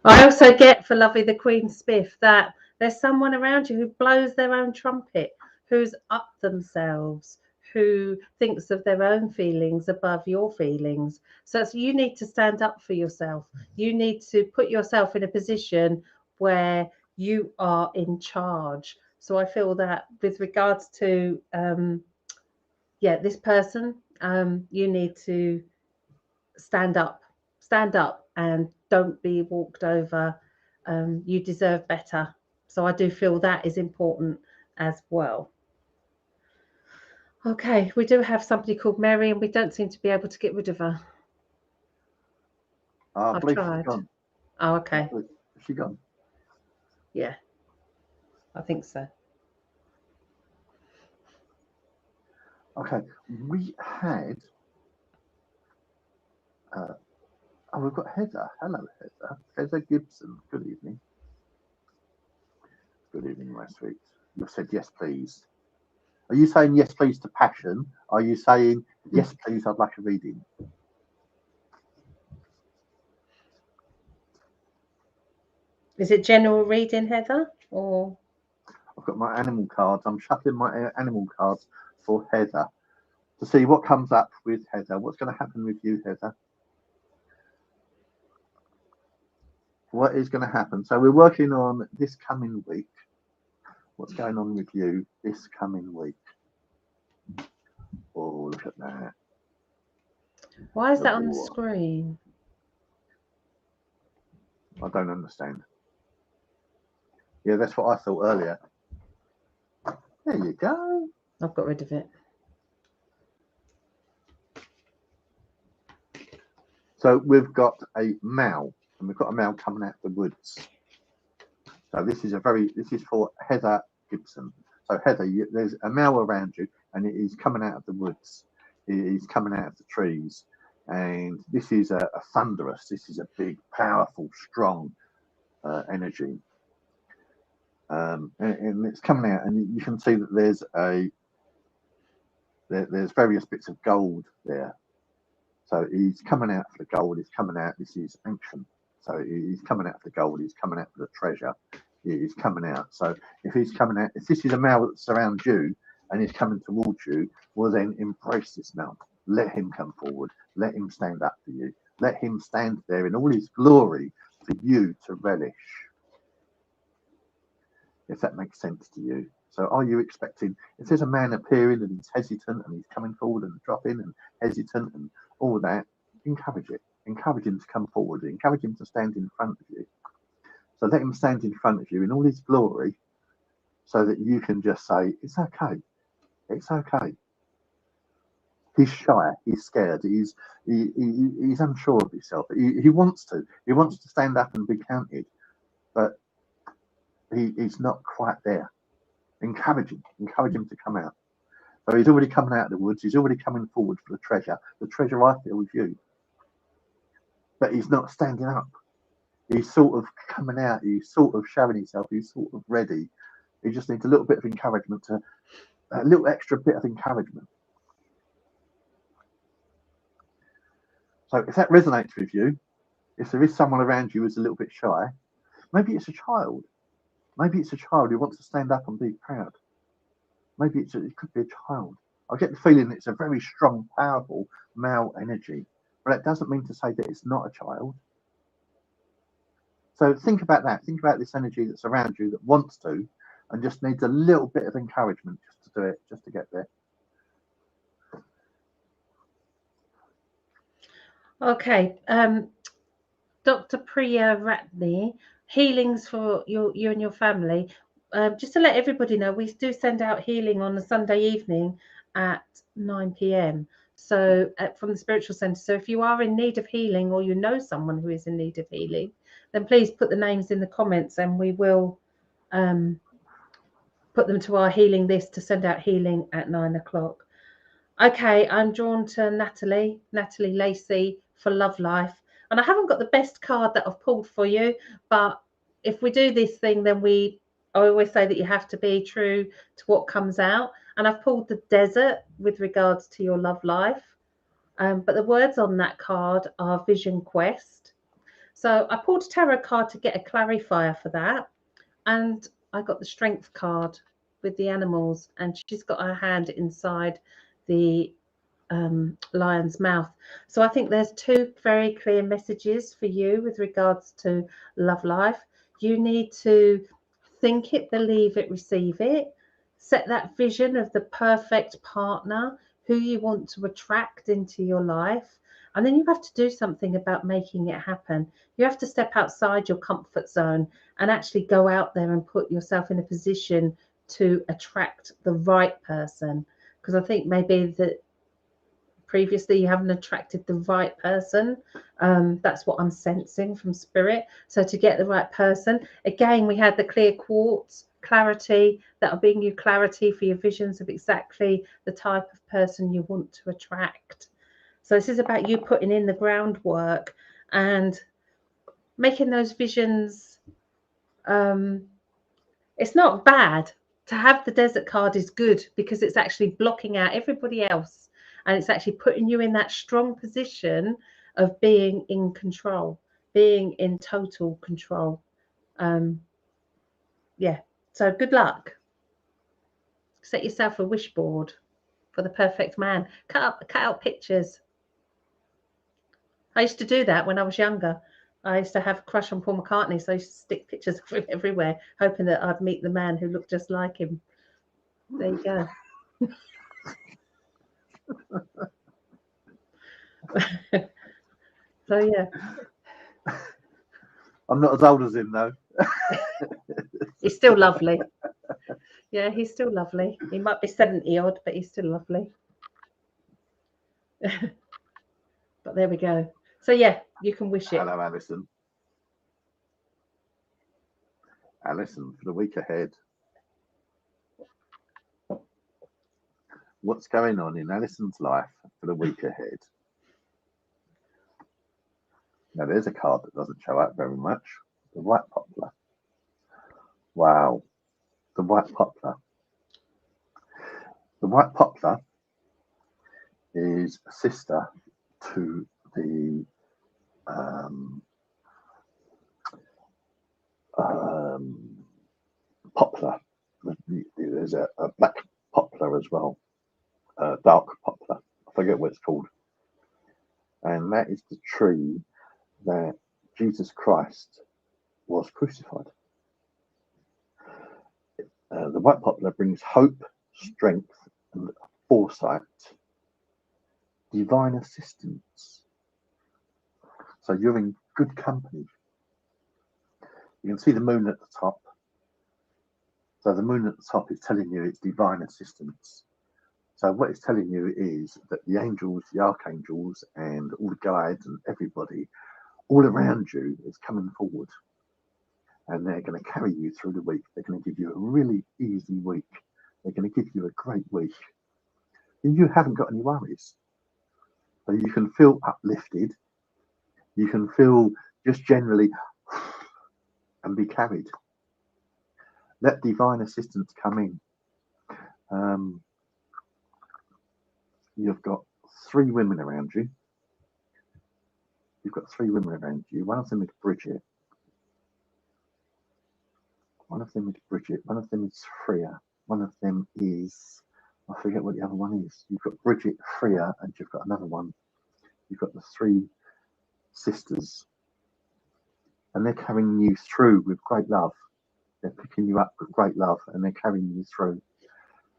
I also get for Lovey the Queen Smith that there's someone around you who blows their own trumpet, who's up themselves, who thinks of their own feelings above your feelings. So you need to stand up for yourself. You need to put yourself in a position where you are in charge. So I feel that with regards to this person, you need to stand up and don't be walked over. You deserve better. So I do feel that is important as well. Okay, we do have somebody called Mary and we don't seem to be able to get rid of her. I I've believe tried. she's gone. Oh, okay. Is she gone? Yeah, I think so. Okay. We had. We've got Heather. Hello, Heather. Heather Gibson. Good evening. Good evening, my sweet. You've said yes, please. Are you saying yes, please to passion? Are you saying yes, please, I'd like a reading? Is it general reading, Heather? Or I've got my animal cards. I'm shuffling my animal cards for Heather to see what comes up with Heather. What's going to happen with you, Heather? What is going to happen? So we're working on this coming week. What's going on with you this coming week? Oh, look at that. why is that on the screen? I don't understand. Yeah, that's what I thought earlier. There you go. I've got rid of it. So we've got a male, and we've got a male coming out of the woods. So this is for Heather Gibson. So Heather, there's a male around you, and he's coming out of the woods. He's coming out of the trees, and this is a thunderous. This is a big, powerful, strong energy, and it's coming out, and you can see that there's various bits of gold there. So he's coming out for the gold. He's coming out. This is ancient. So he's coming out for the gold. He's coming out for the treasure. He's coming out. So if he's coming out, if this is a male that surrounds you and he's coming towards you, well then embrace this male. Let him come forward. Let him stand up for you. Let him stand there in all his glory for you to relish. If that makes sense to you. So are you expecting, if there's a man appearing and he's hesitant and he's coming forward and dropping and hesitant and all that, encourage it. Encourage him to come forward. Encourage him to stand in front of you. So let him stand in front of you in all his glory so that you can just say, it's okay. It's okay. He's shy. He's scared. He's unsure of himself. He wants to. He wants to stand up and be counted. But he's not quite there. Encourage him to come out. So he's already coming out of the woods. He's already coming forward for the treasure. The treasure I feel is you. But he's not standing up. He's sort of coming out. He's sort of showing himself. He's sort of ready. He just needs a little bit of encouragement, a little extra bit of encouragement. So if that resonates with you, if there is someone around you who's a little bit shy, maybe it's a child. Maybe it's a child who wants to stand up and be proud. Maybe it could be a child. I get the feeling it's a very strong, powerful male energy, but that doesn't mean to say that it's not a child. So think about that. Think about this energy that's around you that wants to and just needs a little bit of encouragement just to do it, just to get there. Okay. Dr. Priya Ratney, healings for you and your family. Just to let everybody know, we do send out healing on a Sunday evening at 9 p.m. So from the spiritual center. So if you are in need of healing, or you know someone who is in need of healing, then please put the names in the comments, and we will put them to our healing list to send out healing at 9 o'clock. Okay, I'm drawn to Natalie Lacey for Love Life. And I haven't got the best card that I've pulled for you, but if we do this thing, then I always say that you have to be true to what comes out. And I've pulled the desert with regards to your love life. But the words on that card are Vision Quest. So I pulled a tarot card to get a clarifier for that. And I got the Strength card with the animals. And she's got her hand inside the lion's mouth. So I think there's two very clear messages for you with regards to love life. You need to think it, believe it, receive it. Set that vision of the perfect partner who you want to attract into your life. And then you have to do something about making it happen. You have to step outside your comfort zone and actually go out there and put yourself in a position to attract the right person. Because I think maybe that previously you haven't attracted the right person. That's what I'm sensing from spirit. So to get the right person, again, we had the clear quartz clarity. That'll bring you clarity for your visions of exactly the type of person you want to attract. So this is about you putting in the groundwork and making those visions. It's not bad to have the desert card, is good, because it's actually blocking out everybody else, and it's actually putting you in that strong position of being in control, being in total control. Yeah, so good luck. Set yourself a wish board for the perfect man. Cut out pictures. I used to do that when I was younger. I used to have a crush on Paul McCartney, so I used to stick pictures of him everywhere, hoping that I'd meet the man who looked just like him. There you go. So yeah, I'm not as old as him though. he's still lovely. Yeah, he's still lovely. He might be 70 odd, but he's still lovely. But there we go. So yeah, you can wish it. Hello, Alison. Alison, for the week ahead. What's going on in Alison's life for the week ahead? Now, there's a card that doesn't show up very much. The White Poplar. Wow. The White Poplar. The White Poplar is a sister to the poplar. There's a black poplar as well, dark poplar. I forget what it's called. And that is the tree that Jesus Christ was crucified. The white poplar brings hope, strength, and foresight, divine assistance. So you're in good company. You can see the moon at the top. So the moon at the top is telling you it's divine assistance. So what it's telling you is that the angels, the archangels, and all the guides and everybody all around you is coming forward. And they're going to carry you through the week. They're going to give you a really easy week. They're going to give you a great week. And you haven't got any worries. So you can feel uplifted. You can feel just generally and be carried. Let divine assistance come in. You've got 3 women around you. You've got 3 women around you. One of them is Bridget. One of them is Bridget. One of them is Freya. One of them is, I forget what the other one is. You've got Bridget, Freya, and you've got another one. You've got the 3 sisters. And they're carrying you through with great love. They're picking you up with great love and they're carrying you through.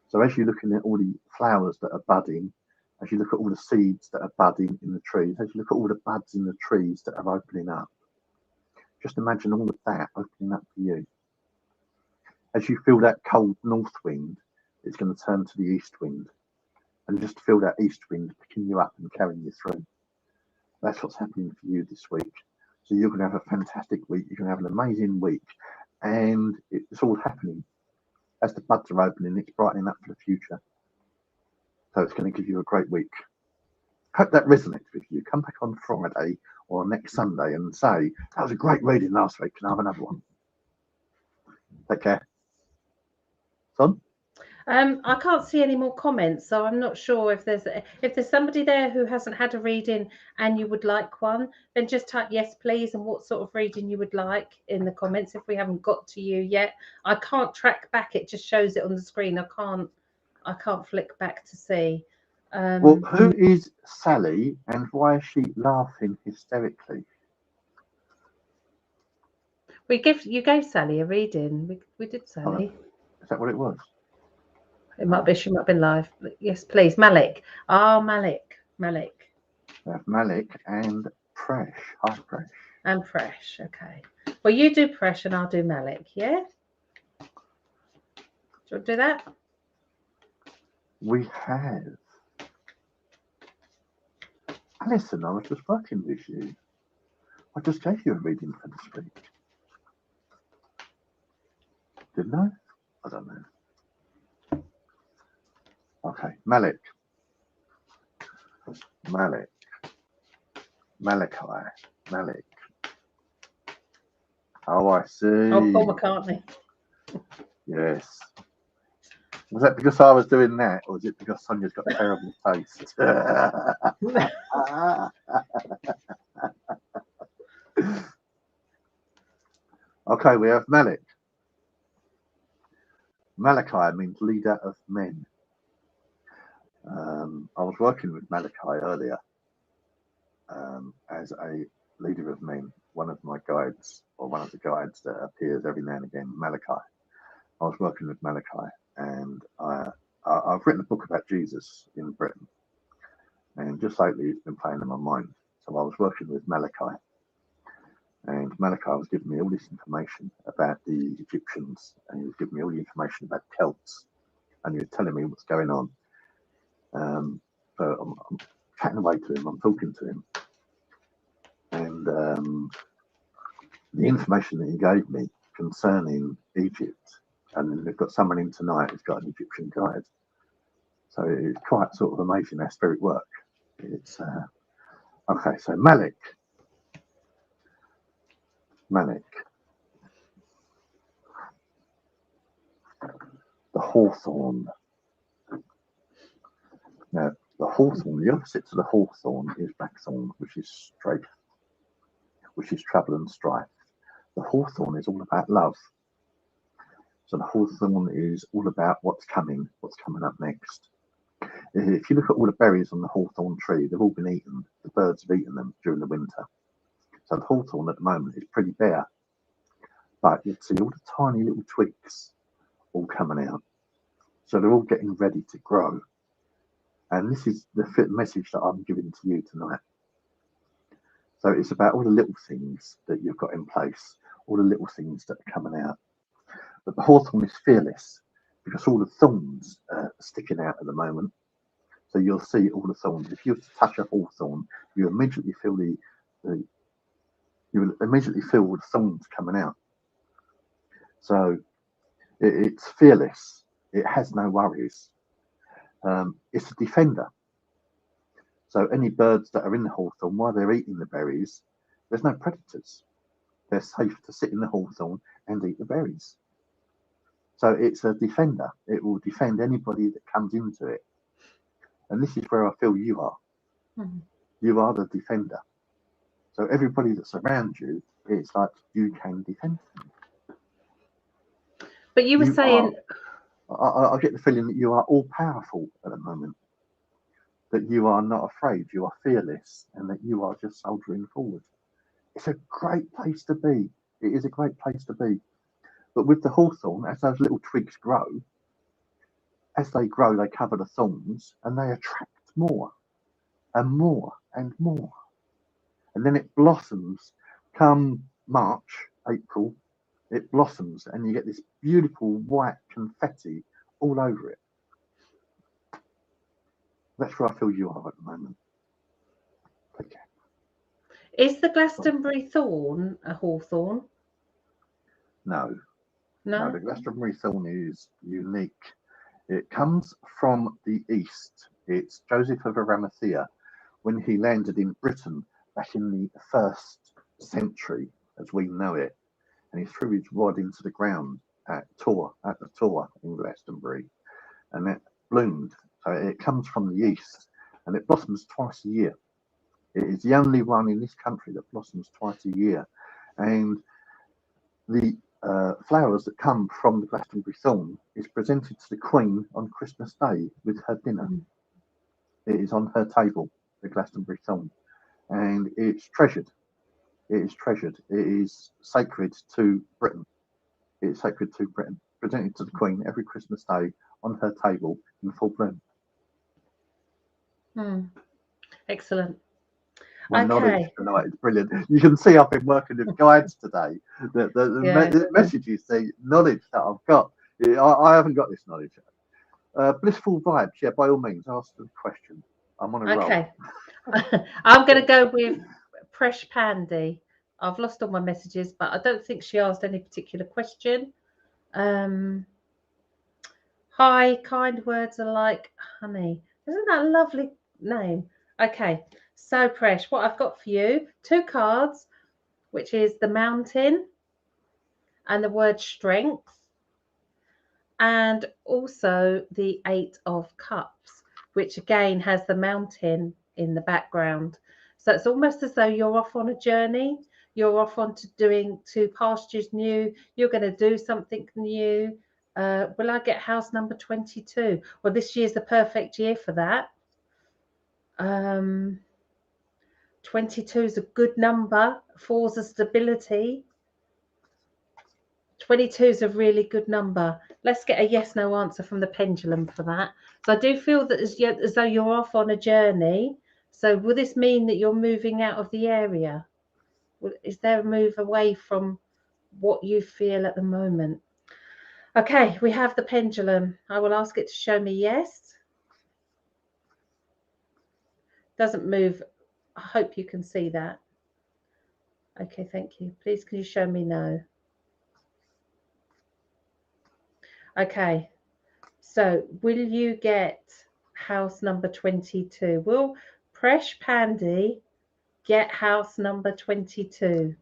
So as you're looking at all the flowers that are budding, as you look at all the seeds that are budding in the trees, as you look at all the buds in the trees that are opening up, just imagine all of that opening up for you. As you feel that cold north wind, it's going to turn to the east wind. and just feel that east wind picking you up and carrying you through. That's what's happening for you this week. So you're going to have a fantastic week. You're going to have an amazing week, and it's all happening as the buds are opening. It's brightening up for the future. So it's going to give you a great week. Hope that resonates with you. Come back on Friday or next Sunday and say, that was a great reading last week. Can I have another one? Take care. Son? I can't see any more comments, so I'm not sure if there's somebody there who hasn't had a reading and you would like one, then just type yes please and what sort of reading you would like in the comments if we haven't got to you yet. I can't track back, it just shows it on the screen. I can't flick back to see. Well, who is Sally and why is she laughing hysterically? You gave Sally a reading. We did Sally. Is that what it was? It might be, she might be live. Yes, please. Malik. Oh, Malik. We have Malik and Presh. Hi, Presh. And Presh. Okay. Well, you do Presh and I'll do Malik, yeah? Do you want to do that? We have. Alison, I was just working with you. I just gave you a reading for this week. Didn't I? I don't know. Okay, Malik. Malachi. Malik. Oh, I see. Oh, Paul McCartney. Yes. Was that because I was doing that, or was it because Sonia's got terrible taste? Okay, we have Malik. Malachi means leader of men. I was working with Malachi earlier as a leader of men, one of my guides, or one of the guides that appears every now and again, Malachi. I was working with Malachi, and I've written a book about Jesus in Britain, and just lately it's been playing in my mind. So I was working with Malachi, and Malachi was giving me all this information about the Egyptians, and he was giving me all the information about Celts, and he was telling me what's going on. So I'm chatting away to him, I'm talking to him, and the information that he gave me concerning Egypt, and they've got someone in tonight who's got an Egyptian guide. So it's quite sort of amazing how spirit work. It's okay. So Malik, the hawthorn. Now the hawthorn, the opposite to the hawthorn is blackthorn, which is straight, which is trouble and strife. The hawthorn is all about love. So the hawthorn is all about what's coming up next. If you look at all the berries on the hawthorn tree, they've all been eaten. The birds have eaten them during the winter. So the hawthorn at the moment is pretty bare. But you'd see all the tiny little twigs all coming out. So they're all getting ready to grow. And this is the message that I'm giving to you tonight. So it's about all the little things that you've got in place, all the little things that are coming out. But the hawthorn is fearless because all the thorns are sticking out at the moment. So you'll see all the thorns. If you touch a hawthorn, you immediately feel all the thorns coming out. So it's fearless. It has no worries. It's a defender. So any birds that are in the hawthorn, while they're eating the berries, there's no predators. They're safe to sit in the hawthorn and eat the berries. So it's a defender. It will defend anybody that comes into it. And this is where I feel you are. Mm-hmm. You are the defender. So everybody that's around you, it's like you can defend them. But you were saying... I get the feeling that you are all powerful at the moment. That you are not afraid, you are fearless, and that you are just soldiering forward. It's a great place to be. It is a great place to be. But with the hawthorn, as those little twigs grow, they cover the thorns, and they attract more and more and more. And then it blossoms. Come March, April, it blossoms, and you get this beautiful white confetti all over it. That's where I feel you are at the moment. Okay. Is the Glastonbury thorn a hawthorn? No, No. the Glastonbury thorn is unique. It comes from the east. It's Joseph of Arimathea when he landed in Britain back in the 1st century, as we know it, and he threw his rod into the ground at the Tor in Glastonbury, and it bloomed. So it comes from the east, and it blossoms twice a year. It is the only one in this country that blossoms twice a year, and the flowers that come from the Glastonbury thorn is presented to the Queen on Christmas Day with her dinner. It is on her table, the Glastonbury thorn, and it's treasured. It is treasured. It is sacred to Britain. It is sacred to Britain. Presented to the Queen every Christmas Day on her table in full bloom. Excellent. My knowledge Okay. tonight is brilliant. You can see I've been working with guides today. The messages, the knowledge that I've got. I haven't got this knowledge. Blissful vibes. Yeah, by all means, ask the question. I'm on a roll. Okay. I'm going to go with Presh Pandy. I've lost all my messages, but I don't think she asked any particular question. Hi, kind words are like honey. Isn't that a lovely name? Okay, so Presh, what I've got for you, 2 cards, which is the mountain and the word strength, and also the 8 of cups, which again has the mountain in the background. So it's almost as though you're off on a journey. You're off on to pastures new. You're going to do something new. Will I get house number 22? Well, this year's the perfect year for that. 22 is a good number. 4's a stability. 22 is a really good number. Let's get a yes no answer from the pendulum for that. So I do feel that as though you're off on a journey. So will this mean that you're moving out of the area? Is there a move away from what you feel at the moment? Okay, we have the pendulum. I will ask it to show me yes. Doesn't move. I hope you can see that. Okay, thank you. Please, can you show me no? Okay, so will you get house number 22? Will Presh Pandy get house number 22?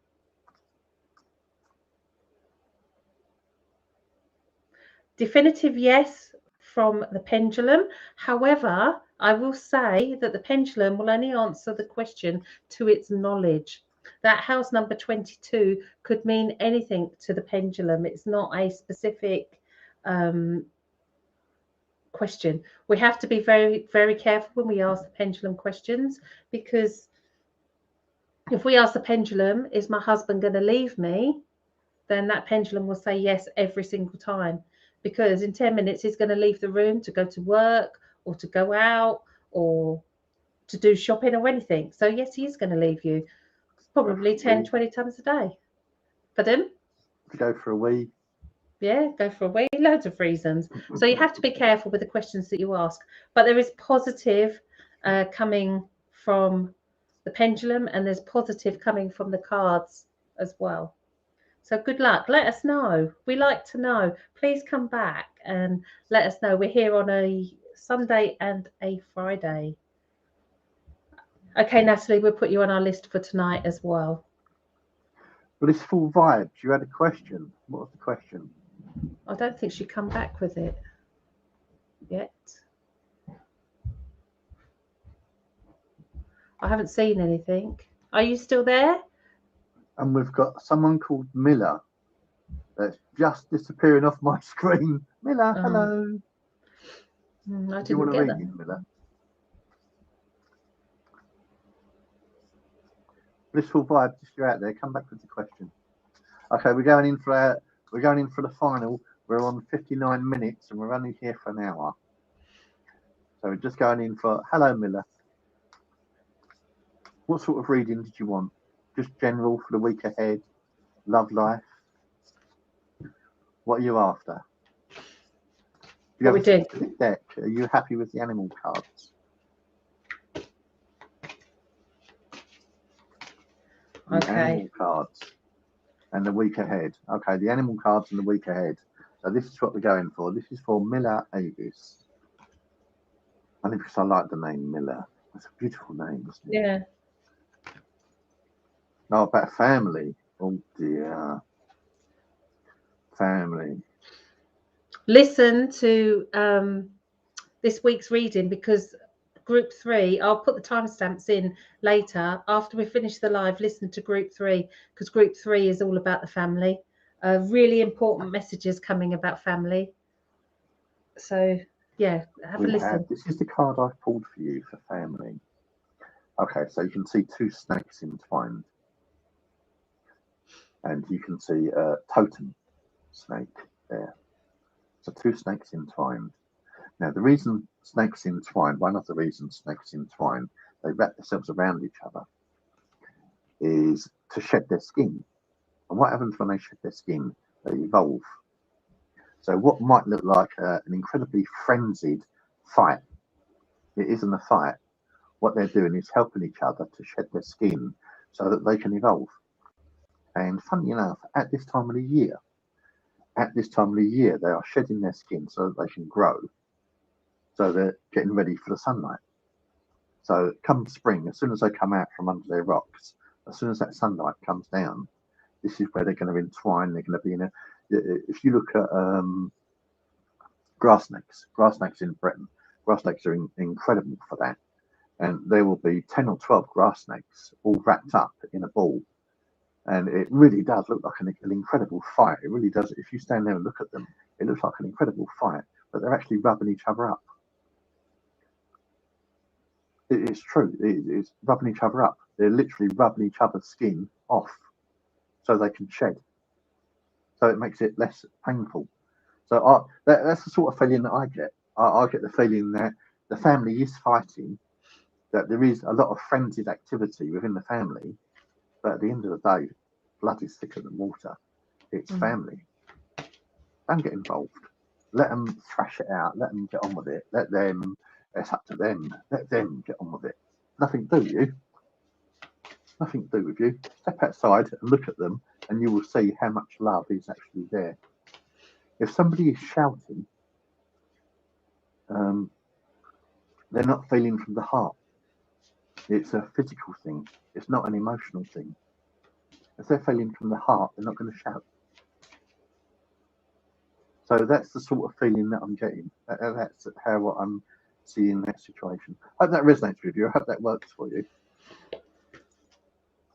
Definitive yes from the pendulum. However, I will say that the pendulum will only answer the question to its knowledge. That house number 22 could mean anything to the pendulum. It's not a specific question. We have to be very, very careful when we ask the pendulum questions, because if we ask the pendulum, is my husband going to leave me? Then that pendulum will say yes every single time, because in 10 minutes he's going to leave the room to go to work or to go out or to do shopping or anything. So yes, he is going to leave you probably 10, 20 times a day. Pardon? To go for a wee. Yeah, go for a wee. Loads of reasons. So you have to be careful with the questions that you ask. But there is positive coming from the pendulum, and there's positive coming from the cards as well. So good luck. Let us know. We like to know. Please come back and let us know. We're here on a Sunday and a Friday. Okay, Natalie, we'll put you on our list for tonight as well. Blissful vibes. You had a question. What was the question? I don't think she'd come back with it yet. I haven't seen anything. Are you still there? And we've got someone called Miller that's just disappearing off my screen. Miller, hello. I Do you want to didn't read get it, Miller? Blissful vibes. If you're out there, come back with the question. Okay, we're going in for the final. We're on 59 minutes and we're only here for an hour. So we're just going in for hello, Miller. What sort of reading did you want? Just general for the week ahead? Love life? What are you after? Do you have a specific deck? Are you happy with the animal cards? The animal cards and the week ahead. Okay, the animal cards and the week ahead. So this is what we're going for. This is for Miller Avis. Only because I like the name Miller. It's a beautiful name, isn't it? Yeah. No, about family. Oh dear. Family. Listen to this week's reading, because group 3, I'll put the timestamps in later. After we finish the live, listen to group 3, because group 3 is all about the family. Really important messages coming about family. So yeah, have a listen. This is the card I've pulled for you for family. Okay, so you can see 2 snakes entwined. And you can see a totem snake there. So 2 snakes entwined. Now, the reason snakes entwine, one of the reasons snakes entwine, they wrap themselves around each other, is to shed their skin. And what happens when they shed their skin? They evolve. So what might look like an incredibly frenzied fight, it isn't a fight. What they're doing is helping each other to shed their skin so that they can evolve. And funny enough, at this time of the year, they are shedding their skin so that they can grow. So they're getting ready for the sunlight. So come spring, as soon as they come out from under their rocks, as soon as that sunlight comes down, this is where they're going to entwine. They're going to be in a. If you look at grass snakes in Britain, grass snakes are incredible for that. And there will be 10 or 12 grass snakes all wrapped up in a ball. And it really does look like an incredible fight. It really does. If you stand there and look at them, it looks like an incredible fight, but they're actually rubbing each other up. It's true. It's rubbing each other up. They're literally rubbing each other's skin off so they can shed. So it makes it less painful. So that's the sort of feeling that I get. I get the feeling that the family is fighting, that there is a lot of frenzied activity within the family, but at the end of the day, blood is thicker than water. It's family. Don't get involved. Let them thrash it out. Let them get on with it. It's up to them. Let them get on with it. Nothing to do with you. Nothing to do with you. Step outside and look at them, and you will see how much love is actually there. If somebody is shouting, they're not feeling from the heart. It's a physical thing. It's not an emotional thing. If they're feeling from the heart, they're not going to shout. So that's the sort of feeling that I'm getting. That's how I'm seeing that situation. I hope that resonates with you. I hope that works for you.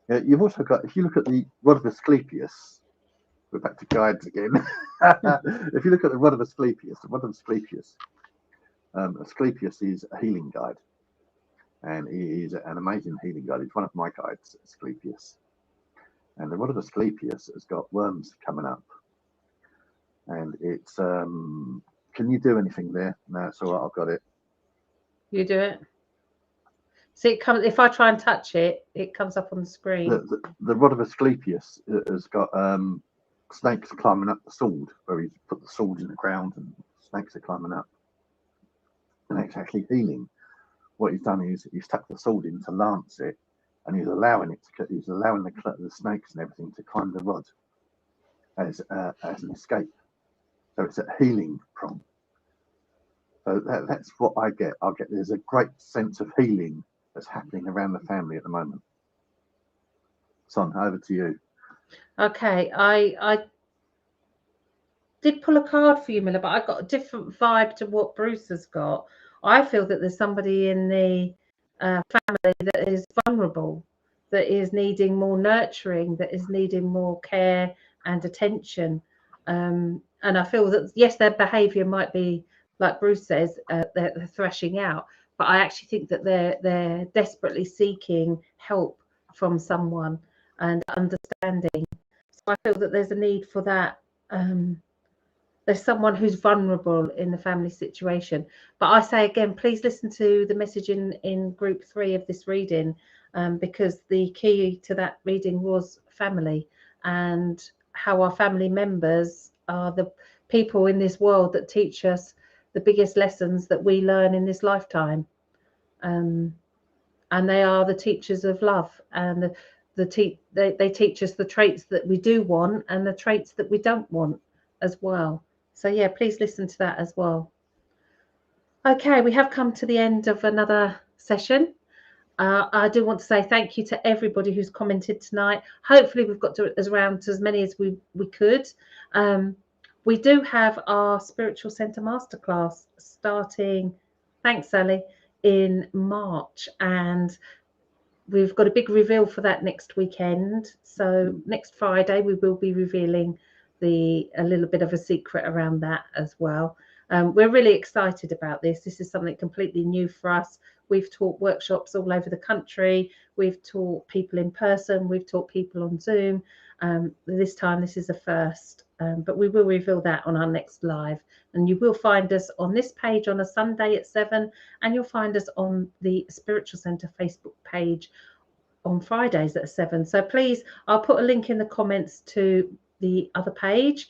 You've also got, if you look at the rod of Asclepius, we're back to guides again. If you look at the rod of Asclepius, Asclepius is a healing guide. And he is an amazing healing guide. He's one of my guides, Asclepius. And the rod of Asclepius has got worms coming up. And it's, can you do anything there? No, it's all right, I've got it. You do it. See, it comes, if I try and touch it, it comes up on the screen. The rod of Asclepius has got snakes climbing up the sword, where he's put the sword in the ground and snakes are climbing up. And it's actually healing. What he's done is he's tucked the sword in to lance it, and he's allowing the snakes and everything to climb the rod as an escape. So it's a healing prong. So that's what I get. There's a great sense of healing that's happening around the family at the moment. Son, over to you. Okay, I did pull a card for you, Miller, but I got a different vibe to what Bruce has got. I feel that there's somebody in the family that is vulnerable, that is needing more nurturing, that is needing more care and attention. And I feel that, yes, their behaviour might be, like Bruce says, they're thrashing out, but I actually think that they're desperately seeking help from someone and understanding. So I feel that there's a need for that. There's someone who's vulnerable in the family situation. But I say again, please listen to the message in group 3 of this reading, because the key to that reading was family, and how our family members are the people in this world that teach us the biggest lessons that we learn in this lifetime. And they are the teachers of love and they teach us the traits that we do want and the traits that we don't want as well. So yeah, please listen to that as well. Okay, we have come to the end of another session. I do want to say thank you to everybody who's commented tonight. Hopefully we've got to around to as many as we could. We do have our Spiritual Centre Masterclass starting, thanks Sally, in March, and we've got a big reveal for that next weekend. So next Friday we will be revealing a little bit of a secret around that as well. We're really excited about this. This is something completely new for us. We've taught workshops all over the country. We've taught people in person. We've taught people on Zoom. This time, this is a first, but we will reveal that on our next live. And you will find us on this page on a Sunday at 7, and you'll find us on the Spiritual Centre Facebook page on Fridays at 7. So please, I'll put a link in the comments to the other page.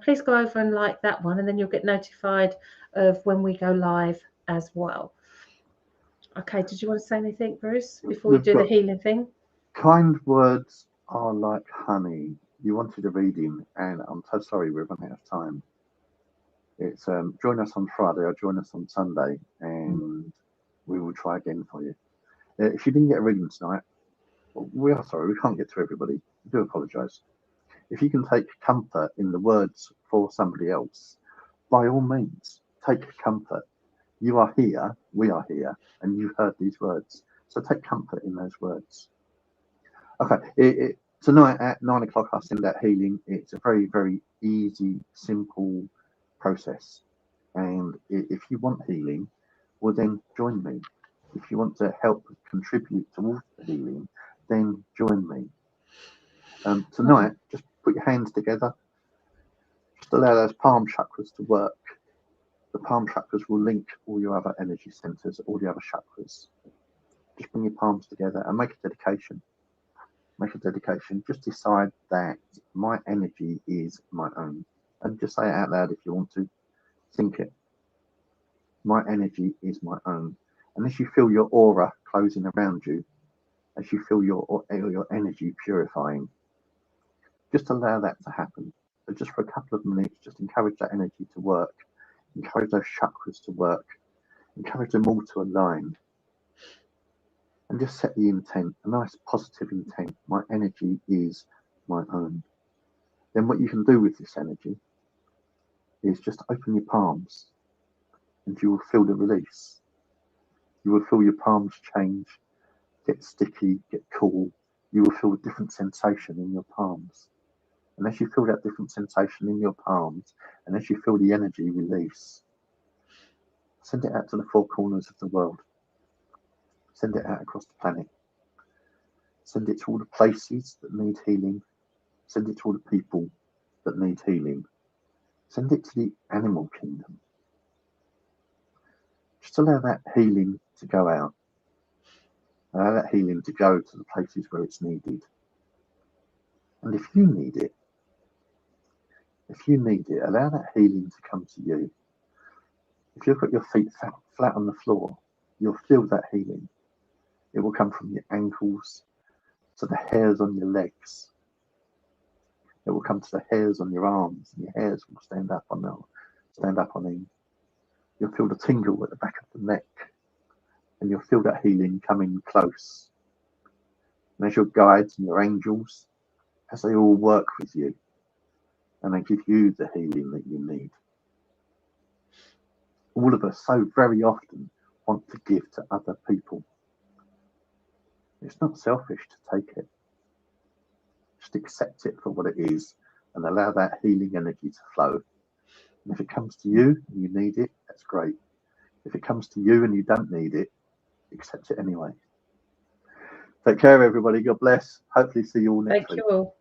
Please go over and like that one, and then you'll get notified of when we go live as well. Okay, did you want to say anything, Bruce, before we do the healing thing? Kind words are like honey. You wanted a reading, and I'm so sorry we're running out of time. It's join us on Friday or join us on Sunday, and we will try again for you. If you didn't get a reading tonight, we are sorry, we can't get to everybody. I do apologise. If you can take comfort in the words for somebody else, by all means, take comfort. You are here, we are here, and you've heard these words. So take comfort in those words. Okay, tonight at 9 o'clock, I'll send out healing. It's a very, very easy, simple process. And if you want healing, well, then join me. If you want to help contribute towards the healing, then join me. Tonight, just put your hands together. Just allow those palm chakras to work. The palm chakras will link all your other energy centers, all the other chakras. Just bring your palms together and make a dedication. Make a dedication. Just decide that my energy is my own. And just say it out loud if you want to. Think it. My energy is my own. And as you feel your aura closing around you, as you feel your energy purifying, just allow that to happen. So just for a couple of minutes, just encourage that energy to work. Encourage those chakras to work. Encourage them all to align. And just set the intent, a nice positive intent. My energy is my own. Then what you can do with this energy is just open your palms and you will feel the release. You will feel your palms change, get sticky, get cool. You will feel a different sensation in your palms. And as you feel that different sensation in your palms, and as you feel the energy release, send it out to the 4 corners of the world. Send it out across the planet. Send it to all the places that need healing. Send it to all the people that need healing. Send it to the animal kingdom. Just allow that healing to go out. Allow that healing to go to the places where it's needed. And if you need it, allow that healing to come to you. If you've got your feet flat on the floor, you'll feel that healing. It will come from your ankles to the hairs on your legs. It will come to the hairs on your arms, and your hairs will stand up on end. You'll feel the tingle at the back of the neck, and you'll feel that healing coming close. And as your guides and your angels, as they all work with you, and they give you the healing that you need. All of us so very often want to give to other people. It's not selfish to take it. Just accept it for what it is and allow that healing energy to flow. And if it comes to you and you need it, that's great. If it comes to you and you don't need it, accept it anyway. Take care, everybody. God bless. Hopefully see you all next week. Thank you all.